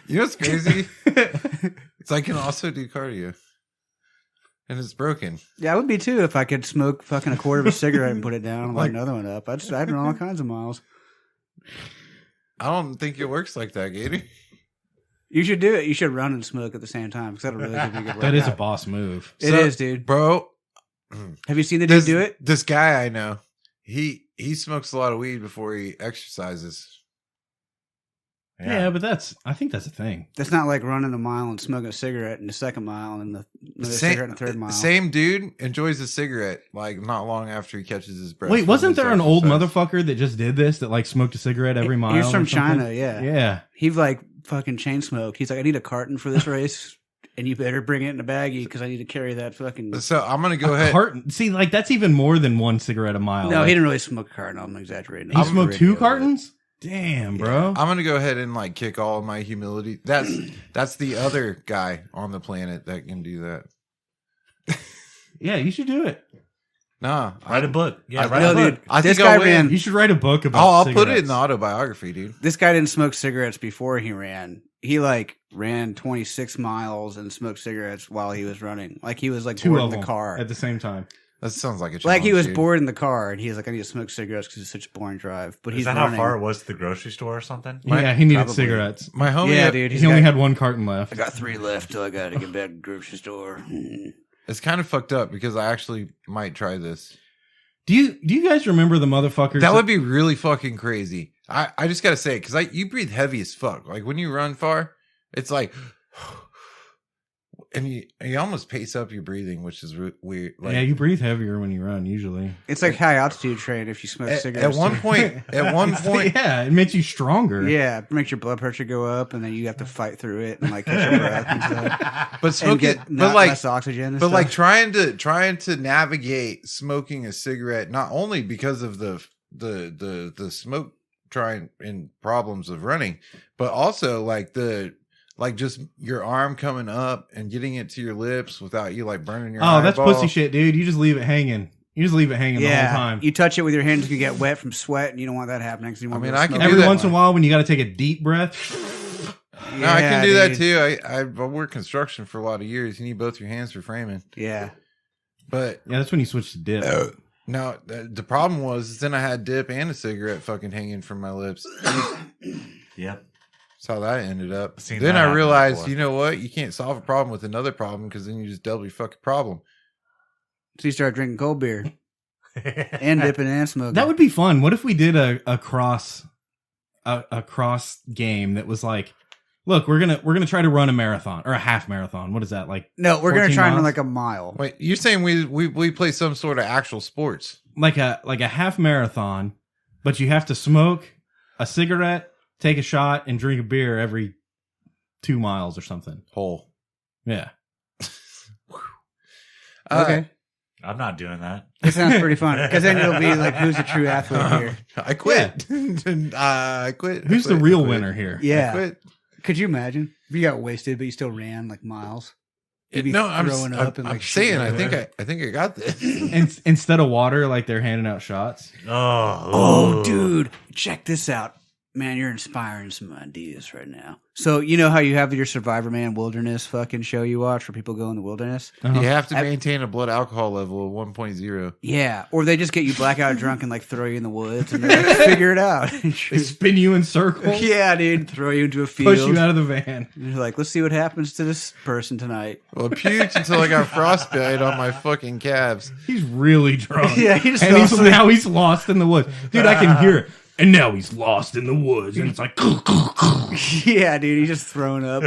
You know what's crazy? It's I can also do cardio. and it's broken. Yeah, I would be too if I could smoke fucking a quarter of a cigarette and put it down and light another one up. I'd run all kinds of miles. I don't think it works like that, Gator. You should do it. You should run and smoke at the same time because that'll really give you a good workout. That is a boss move. It is, dude. Bro. Have you seen the dude do it? This guy I know, he smokes a lot of weed before he exercises. Yeah, but I think that's a thing. That's not like running a mile and smoking a cigarette in the second mile and another cigarette in the third mile. Same dude enjoys a cigarette like not long after he catches his breath. Wait, wasn't there an old motherfucker that just did this that like smoked a cigarette every mile? He's from China, yeah. Yeah. He like fucking chain smoked. He's like, I need a carton for this race. And you better bring it in a baggie because I need to carry that fucking... So I'm going to go ahead... Carton. See, like, that's even more than one cigarette a mile. No, like, he didn't really smoke a carton. I'm exaggerating. He smoked 2 cartons? Damn, bro. I'm going to go ahead and, like, kick all of my humility. That's the other guy on the planet that can do that. Yeah, you should do it. Nah. Write a book. Yeah, write a book. Dude, this guy ran... You should write a book about I'll cigarettes. put it in the autobiography, dude. This guy didn't smoke cigarettes before he ran. He like ran 26 miles and smoked cigarettes while he was running. Like he was like 2 bored of in the them car. at the same time. That sounds like a challenge, like he was dude. bored in the car and he's like, I need to smoke cigarettes because it's such a boring drive. But is he's that running. how far it was to the grocery store or something? Yeah, he needed Probably. cigarettes. My homie, Yeah, dude. He only had 1 carton left. I got 3 left till I got to get back to the grocery store. It's kind of fucked up because I actually might try this. Do you guys remember the motherfuckers? That would be really fucking crazy. I just gotta say, because you breathe heavy as fuck. Like when you run far, it's like, and you almost pace up your breathing, which is weird. Like, yeah, you breathe heavier when you run usually. It's like high altitude train if you smoke cigarettes. At one point, yeah, it makes you stronger. Yeah, it makes your blood pressure go up, and then you have to fight through it and like catch your breath and stuff. but And smoking, get but like less oxygen. And But stuff. like trying to navigate smoking a cigarette, not only because of the smoke and problems of running, but also like just your arm coming up and getting it to your lips without you like burning your eyeball. That's pussy shit, dude. You just leave it hanging. The whole time. You touch it with your hands, you get wet from sweat, and you don't want that happening. You want I can do Every that. once in a while when you got to take a deep breath. No, I can do that too. I worked construction for a lot of years. You need both your hands for framing. Yeah. But Yeah, that's when you switch to dip. no, the problem was then I had dip and a cigarette fucking hanging from my lips. Yep. That's how that ended up. Seen Then that I happen realized, before. you know what? You can't solve a problem with another problem because then you just double your fucking problem. So you start drinking cold beer and dipping and smoking. That would be fun. What if we did a cross game that was like, look, we're gonna try to run a marathon or a half marathon. What is that like? No, we're gonna 14 try and run miles? like a mile. Wait, you're saying we play some sort of actual sports? Like a half marathon, but you have to smoke a cigarette, take a shot, and drink a beer every 2 miles or something. Whole. Yeah. Okay. I'm not doing that. It sounds pretty fun because then you'll be like, "Who's the true athlete here?" I quit. I quit. Who's the real winner here? I Yeah. quit. Could you imagine if you got wasted but you still ran like miles? You'd be No, I'm throwing up and I'm like saying. shit. I think I got this. And instead of water, like they're handing out shots. Oh, dude, check this out. Man, you're inspiring some ideas right now. So, you know how you have your Survivor Man Wilderness fucking show you watch where people go in the wilderness? You have to maintain a blood alcohol level of 1.0. Yeah. Or they just get you blackout drunk and like throw you in the woods and they're like, figure it out. They spin you in circles. Yeah, dude. Throw you into a field. Push you out of the van. And you're like, let's see what happens to this person tonight. Well, I puked until I got frostbite on my fucking calves. He's really drunk. Yeah, he's and lost. now he's lost in the woods. Dude, I can hear it. And now he's lost in the woods. And it's like, Yeah, dude. He's just throwing up.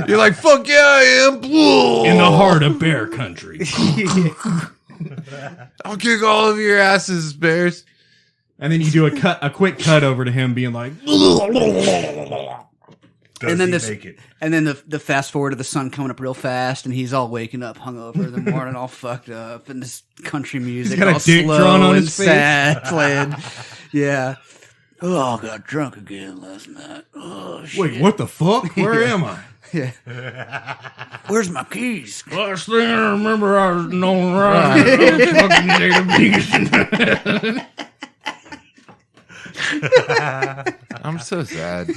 You're like, fuck yeah, I am. in the heart of bear country. I'll kick all of your asses, bears. And then you do a quick cut over to him being like, And then Does he make it? And then the fast forward to the sun coming up real fast, and he's all waking up, hungover in the morning, all fucked up, and this country music got a all dick slow drawn on and his face. sad playing. Yeah. Oh, I got drunk again last night. Oh shit. wait, what the fuck? Where am I? Yeah. Where's my keys? Last thing I remember, I was Noran Rylan. I was fucking Jada. I'm so sad.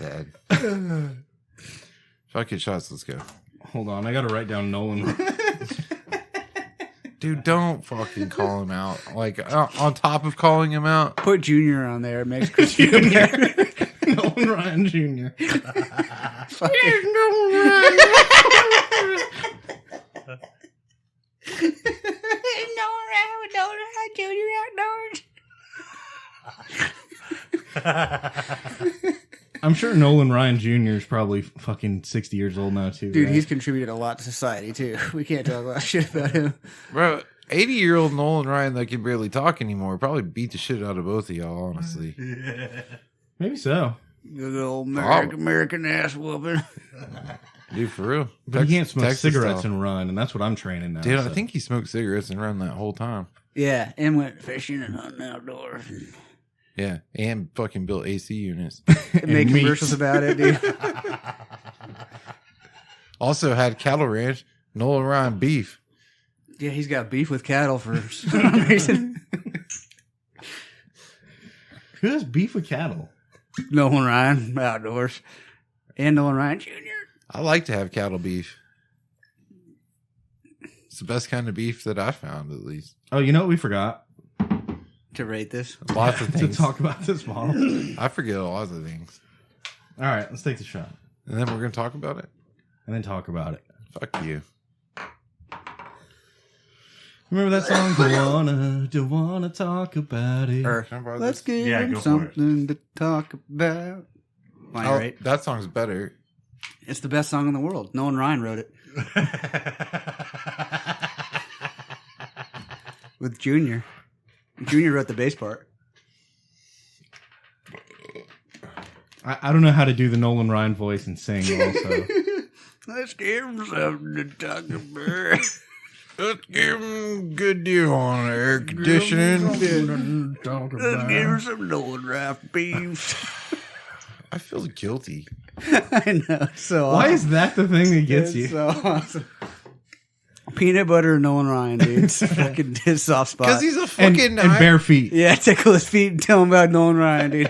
sad. Fuck it, shots. Let's go. Hold on, I gotta write down Nolan. Dude, don't fucking call him out. Like, on top of calling him out. Put Junior on there. It makes Chris feel better. Nolan Ryan Jr. Fucking Nolan Ryan. I'm sure Nolan Ryan Jr. is probably fucking 60 years old now, too. Dude, right? he's contributed a lot to society, too. We can't talk about shit about him. Bro, 80-year-old Nolan Ryan that can barely talk anymore probably beat the shit out of both of y'all, honestly. Maybe so. Good old American ass whooping. Dude, for real. But he can't smoke Texas cigarettes style. and run, and that's what I'm training now. Dude, so. I think he smoked cigarettes and ran that whole time. Yeah, and went fishing and hunting outdoors. Yeah, and fucking built AC units. And make meat. commercials about it, dude. Also had cattle ranch, Nolan Ryan beef. Yeah, he's got beef with cattle for some reason. Who has beef with cattle? Nolan Ryan, outdoors. And Nolan Ryan Jr. I like to have cattle beef. It's the best kind of beef that I found, at least. Oh, you know what we forgot? To rate this. Lots of To things. talk about this bottle. I forget a lot of things. All right, let's take the shot. And then we're going to talk about it? And then talk about it. Fuck you. Remember that song? Don't wanna talk about it. Or, Can I borrow let's this? give Yeah, him go for it. something to talk about. Fine, Oh, right? that song's better. It's the best song in the world. Nolan Ryan wrote it. With Junior. Junior wrote the bass part. I don't know how to do the Nolan Ryan voice and sing also. Let's give him something to talk about. Let's give him a good deal on air conditioning. Let's give him some Nolan Ryan beef. I feel guilty. I know. So Why is that the thing that gets you? so awesome. Peanut butter and Nolan Ryan, dude. It's fucking his soft spot. Because he's a And, fucking... and bare feet. Yeah, tickle his feet and tell him about Nolan Ryan, dude.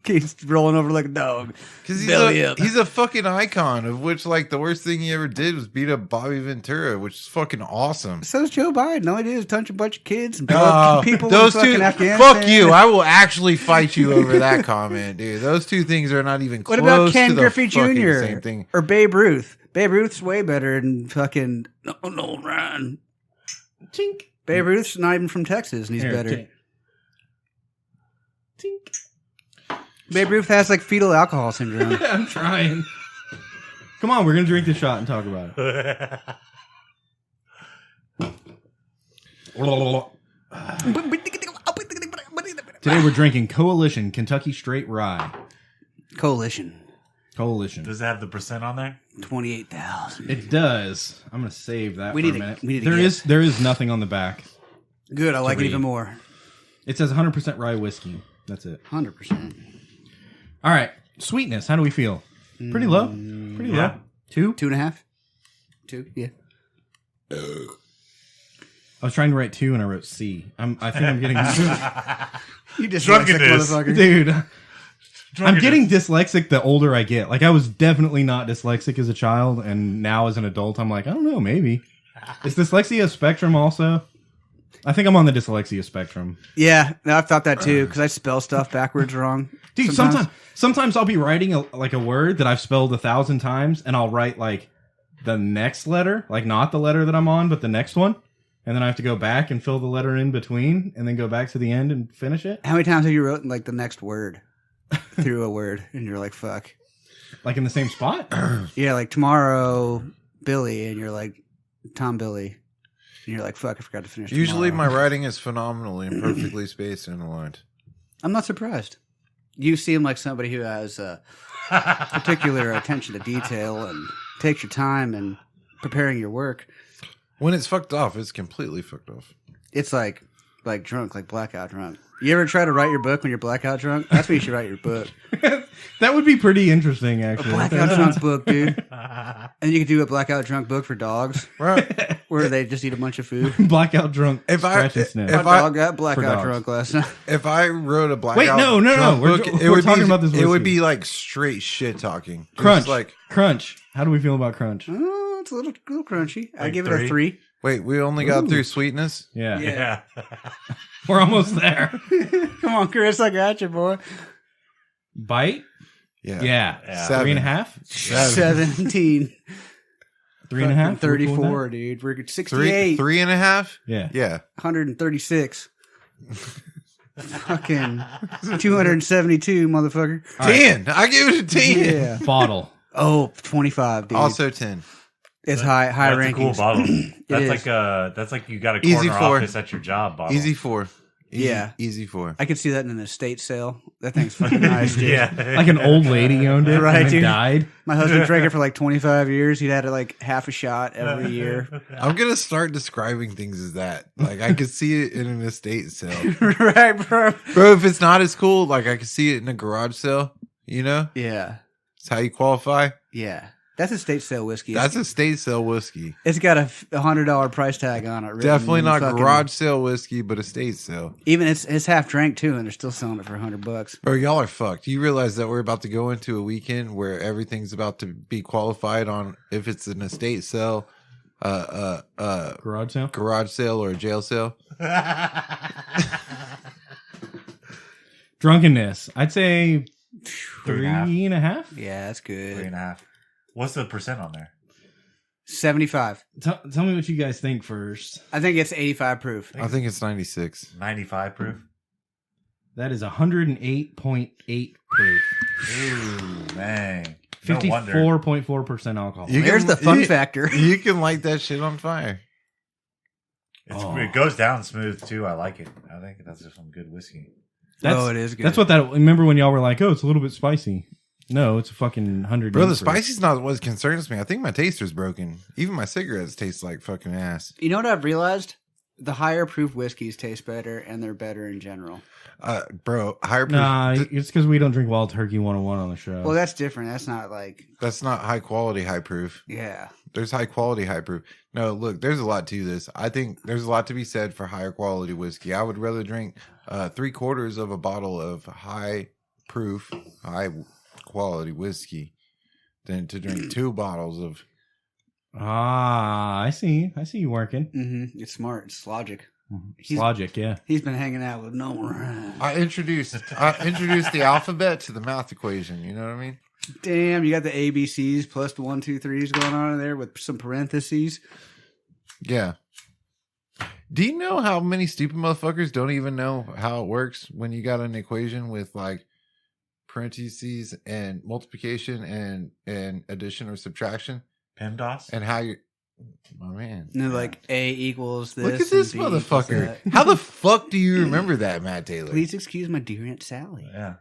He's rolling over like a dog. Because Belly up. he's a fucking icon, of which, like, the worst thing he ever did was beat up Bobby Ventura, which is fucking awesome. So's Joe Biden. All he did is punch a bunch of kids and blow Oh, up people those in two, fucking Afghanistan. fuck you. I will actually fight you over that comment, dude. Those two things are not even close What about Ken to the Griffey fucking Jr. same thing. or Babe Ruth? Babe Ruth's way better than fucking Nolan Ryan. Tink. Babe Ruth's not even from Texas, and he's Here, better. tink. Tink. Babe Ruth has like fetal alcohol syndrome. I'm trying. Come on, we're gonna drink the shot and talk about it. Today we're drinking Coalition Kentucky Straight Rye. Coalition. Does it have the percent on there? 28,000. It does. I'm gonna save that We for need a to- minute. we need to There is nothing on the back. Good. I like it read. even more. It says 100% rye whiskey. That's it. 100%. All right. Sweetness. How do we feel? Pretty low. Pretty Yeah. low. 2? 2.5. 2. Yeah. I was trying to write 2 and I wrote C. I think I'm getting You just Drunkenness. motherfucker. dude. I'm getting dyslexic the older I get. Like I was definitely not dyslexic as a child, and now as an adult, I'm like, I don't know, maybe. Is dyslexia a spectrum also? I think I'm on the dyslexia spectrum. Yeah, no, I've thought that too because I spell stuff backwards wrong. Dude, sometimes I'll be writing a word that I've spelled 1,000 times, and I'll write like the next letter, like not the letter that I'm on, but the next one, and then I have to go back and fill the letter in between, and then go back to the end and finish it. How many times have you wrote like the next word through a word, and you're like, "Fuck." Like in the same spot? Yeah, like tomorrow, Billy, and you're like, Tom Billy. And you're like, fuck, I forgot to finish Usually tomorrow. my writing is phenomenally and perfectly spaced and aligned. I'm not surprised. You seem like somebody who has particular attention to detail and takes your time in preparing your work. When it's fucked off, it's completely fucked off. It's like drunk, like blackout drunk. You ever try to write your book when you're blackout drunk? That's when you should write your book. That would be pretty interesting, A actually. blackout drunk book, dude. And you could do a blackout drunk book for dogs, where they just eat a bunch of food. Blackout drunk. If sniff. My If I- dog got blackout drunk last night. If I wrote a blackout, Wait, no. drunk We're book, talking about this It would whiskey. be like straight shit talking. Crunch. Like, Crunch. How do we feel about Crunch? Oh, it's a little crunchy. I Like give it a 3? 3. wait, we only got through sweetness. Yeah. Yeah. We're almost there. Come on, Chris, I got you, boy. Bite? Yeah, Yeah. Seven. 3.5? 17. 3.5? 34, dude. We're at 68. 3.5. Yeah. Yeah, 136. Fucking 272, motherfucker. 10. I give it a 10. Yeah. Bottle. Oh, 25, dude. Also 10. It's high That's rankings. a cool bottle. is. That's like you got a Easy corner 4. office at your job bottle. Easy 4. Yeah. Easy 4. I could see that in an estate sale. That thing's fucking nice, dude. Yeah. Like an old lady owned it Right, and then dude. died. My husband drank it for like 25 years. He'd had it like half a shot every year. I'm gonna start describing things as that. Like I could see it in an estate sale, Right, bro? bro. If it's not as cool, like I could see it in a garage sale. You know, Yeah. it's how you qualify. Yeah. That's estate sale whiskey. That's estate sale whiskey. It's got a $100 price tag on it. written Definitely in not fucking- garage sale whiskey, but estate sale. Even it's half drank too, and they're still selling it for $100. Bro, y'all are fucked. You realize that we're about to go into a weekend where everything's about to be qualified on if it's an estate sale, Garage sale? garage sale, or a jail sale. Drunkenness. I'd say 3.5. 3.5. Yeah, that's good. 3.5. What's the percent on there? 75. Tell me what you guys think first. I think it's 85 proof. I think it's 96. 95 proof. That is 108.8 proof. Ooh, man. No wonder. 54.4% alcohol. You There's can- the fun you- factor. You can light that shit on fire. It goes down smooth too. I like it. I think that's just some good whiskey. It is good. That's what that. Remember when y'all were like, "Oh, it's a little bit spicy." No, it's a fucking 100. Bro, the spicy's not what concerns me. I think my taster's broken. Even my cigarettes taste like fucking ass. You know what I've realized? The higher proof whiskeys taste better, and they're better in general. Bro, higher proof. Nah, it's because we don't drink Wild Turkey 101 on the show. Well, that's different. That's not like, That's not high quality high proof. yeah. There's high quality high proof. No, look, there's a lot to this. I think there's a lot to be said for higher quality whiskey. I would rather drink 3/4 of a bottle of high proof, high quality whiskey than to drink 2 bottles of. I see you working. Mm-hmm. It's smart. It's logic. It's logic, yeah. He's been hanging out with Noran. I introduced the alphabet to the math equation. You know what I mean? Damn, you got the ABCs plus the 1, 2, 3s going on in there with some parentheses. Yeah. Do you know how many stupid motherfuckers don't even know how it works when you got an equation with like parentheses and multiplication and addition or subtraction? PEMDAS? And how you, my man. And then like A equals this. Look at this and B equals motherfucker. that. How the fuck do you remember that, Matt Taylor? Please excuse my dear Aunt Sally. Yeah.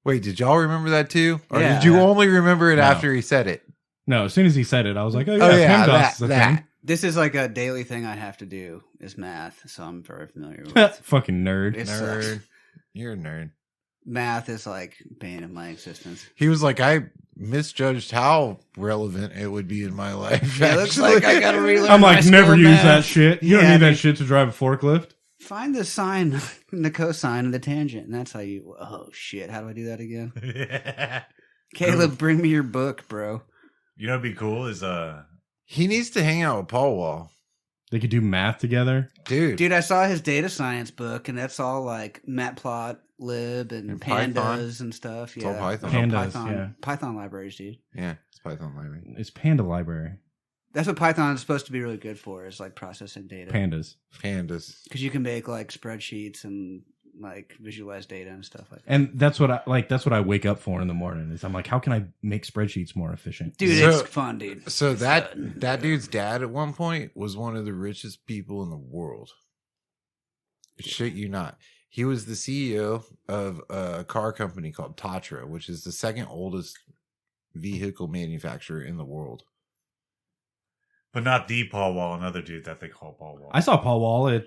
Wait, did y'all remember that too? Or Yeah. did you only remember it No. after he said it? No, as soon as he said it, I was like, "Oh yeah, Oh, yeah, PEMDAS is a that. thing." This is like a daily thing I have to do is math, so I'm very familiar with it. Fucking nerd. It sucks. Nerd. You're a nerd. Math is like bane of my existence. He was like, I misjudged how relevant it would be in my life. Yeah, it looks like I gotta relearn I'm my like, school never use math. that shit. You don't Yeah, need that dude. shit to drive a forklift. Find the sine, the cosine, and the tangent, and that's how you. Oh shit! How do I do that again? Caleb, bring me your book, bro. You know what'd be cool is He needs to hang out with Paul Wall. They could do math together. Dude, I saw his data science book, and that's all like Matplotlib and And pandas Python. and stuff. It's Yeah, all Python. Pandas, Python, yeah. Python libraries, dude. Yeah, it's Python library. It's Panda Library. That's what Python is supposed to be really good for, is like processing data. Pandas. Pandas. Because you can make like spreadsheets and like visualize data and stuff like that. And that's what I like. That's what I wake up for in the morning. Is I'm like, how can I make spreadsheets more efficient? Dude, So- it's fun, dude. So that dude's dad at one point was one of the richest people in the world. Shit you not. He was the CEO of a car company called Tatra, which is the second oldest vehicle manufacturer in the world. But not the Paul Wall, another dude that they call Paul Wall. I saw Paul Wall at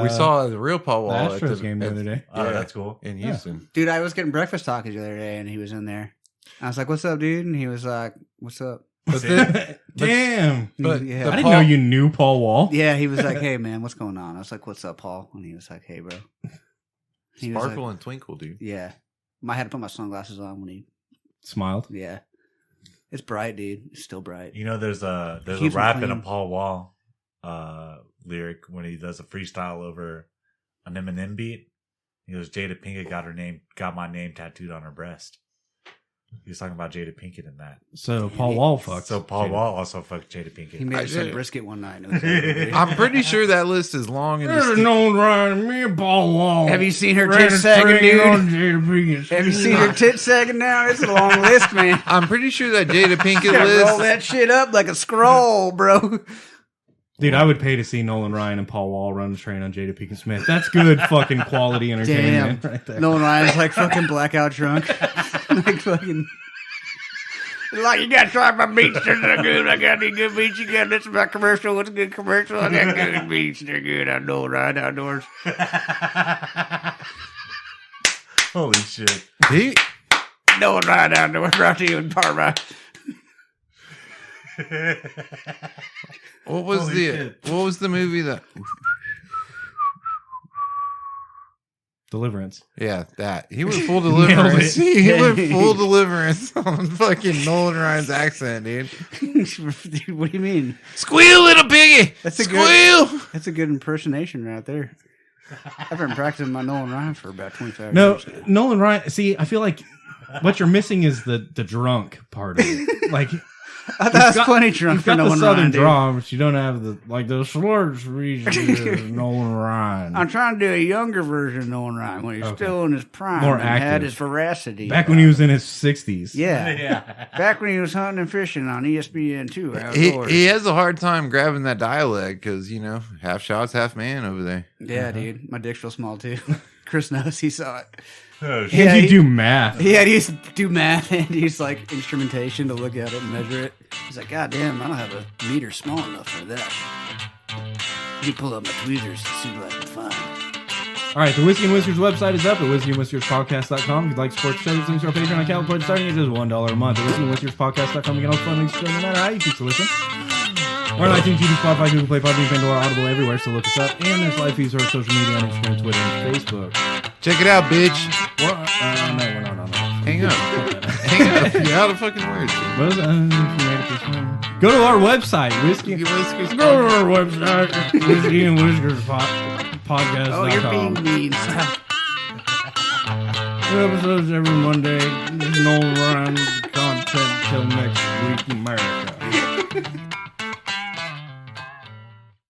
we saw the real Paul Wall the Astros game the other day. Oh, that's cool. In Houston. Dude, I was getting breakfast tacos the other day, and he was in there. I was like, "What's up, dude?" And he was like, "What's up?" But then, Damn. but Yeah. I didn't know you knew Paul Wall. Yeah, he was like, "Hey, man, what's going on?" I was like, "What's up, Paul?" And he was like, "Hey, bro." He was Sparkle like, and twinkle, dude. yeah. I had to put my sunglasses on when he. Smiled. Yeah, it's bright, dude. It's still bright. You know, there's a Keeps him rap in a clean. Paul Wall lyric when he does a freestyle over an Eminem beat. He goes, "Jada Pinkett got my name tattooed on her breast." He was talking about Jada Pinkett in that. So Paul Wall fucked. So Paul Jada. Wall also fucked Jada He Pinkett. made I us some did. brisket one night. And it was everybody. I'm pretty sure that list is long and There's no Ryan, me and Paul Wall. Have you seen her ran a tits sagging, train on dude? Jada Pinkett. Have you seen her tits sagging now? It's a long list, man. I'm pretty sure that Jada Pinkett Gotta roll list. that shit up like a scroll, bro. Dude, I would pay to see Nolan Ryan and Paul Wall run the train on Jada Pinkett Smith. That's good fucking quality entertainment right there. Nolan Ryan's like fucking blackout drunk. Like fucking. Like, you gotta try my beats. They're good. I got any good beats. You got this is my commercial. What's a good commercial? I got good beats. They're good. I know right outdoors. Holy shit. He, Nolan Ryan outdoors. Brought to you in part by. what was Holy the shit. what was the movie that? Deliverance. Yeah, that he went full deliverance. He Yeah. went full deliverance on fucking Nolan Ryan's accent, dude. Dude, what do you mean? Squeal, little piggy. That's a Squeal. That's a good impersonation right there. I've been practicing my Nolan Ryan for about 25 No, years. Nolan Ryan. See, I feel like what you're missing is the drunk part of it. Like, I thought I was plenty drunk you've for got the Nolan southern Ryan, dude. draw, but you don't have the slurs region Nolan Ryan. I'm trying to do a younger version of Nolan Ryan when he's Okay. still in his prime More and had active. his veracity. Back when he was in his 60s. Yeah. Yeah. Back when he was hunting and fishing on ESPN2 He outdoors. has a hard time grabbing that dialect because half shots, half man over there. Yeah, dude. My dick's real small, too. Chris knows. He saw it. Oh, And shit. Yeah, you he- do math. Yeah, he used to do math and he's like instrumentation to look at it and measure it. He's like, God damn, I don't have a meter small enough for that. You pull up my tweezers to see what I can find. All right, the Whiskey and Whiskers website is up at whiskeyandwhiskerspodcast.com. If you'd like to support the show, there's links to our Patreon account. Pledge starting at just $1 a month. At whiskeyandwhiskerspodcast.com, you can also find links to no matter how you choose to listen. We're on iTunes, YouTube, Spotify, Google Play, Podbean, Pandora, Audible, everywhere, so look us up. And there's live feeds on our social media on Instagram, Twitter, and Facebook. Check it out, bitch. No, we're not on that. Hang up. Hang up. You're out of fucking words. Go to our website, Whiskey. You whiskers. Go to our website, Whiskey and Whiskers podcast.com. Oh, you're being mean. New episodes every Monday. There's no run content till next week, America.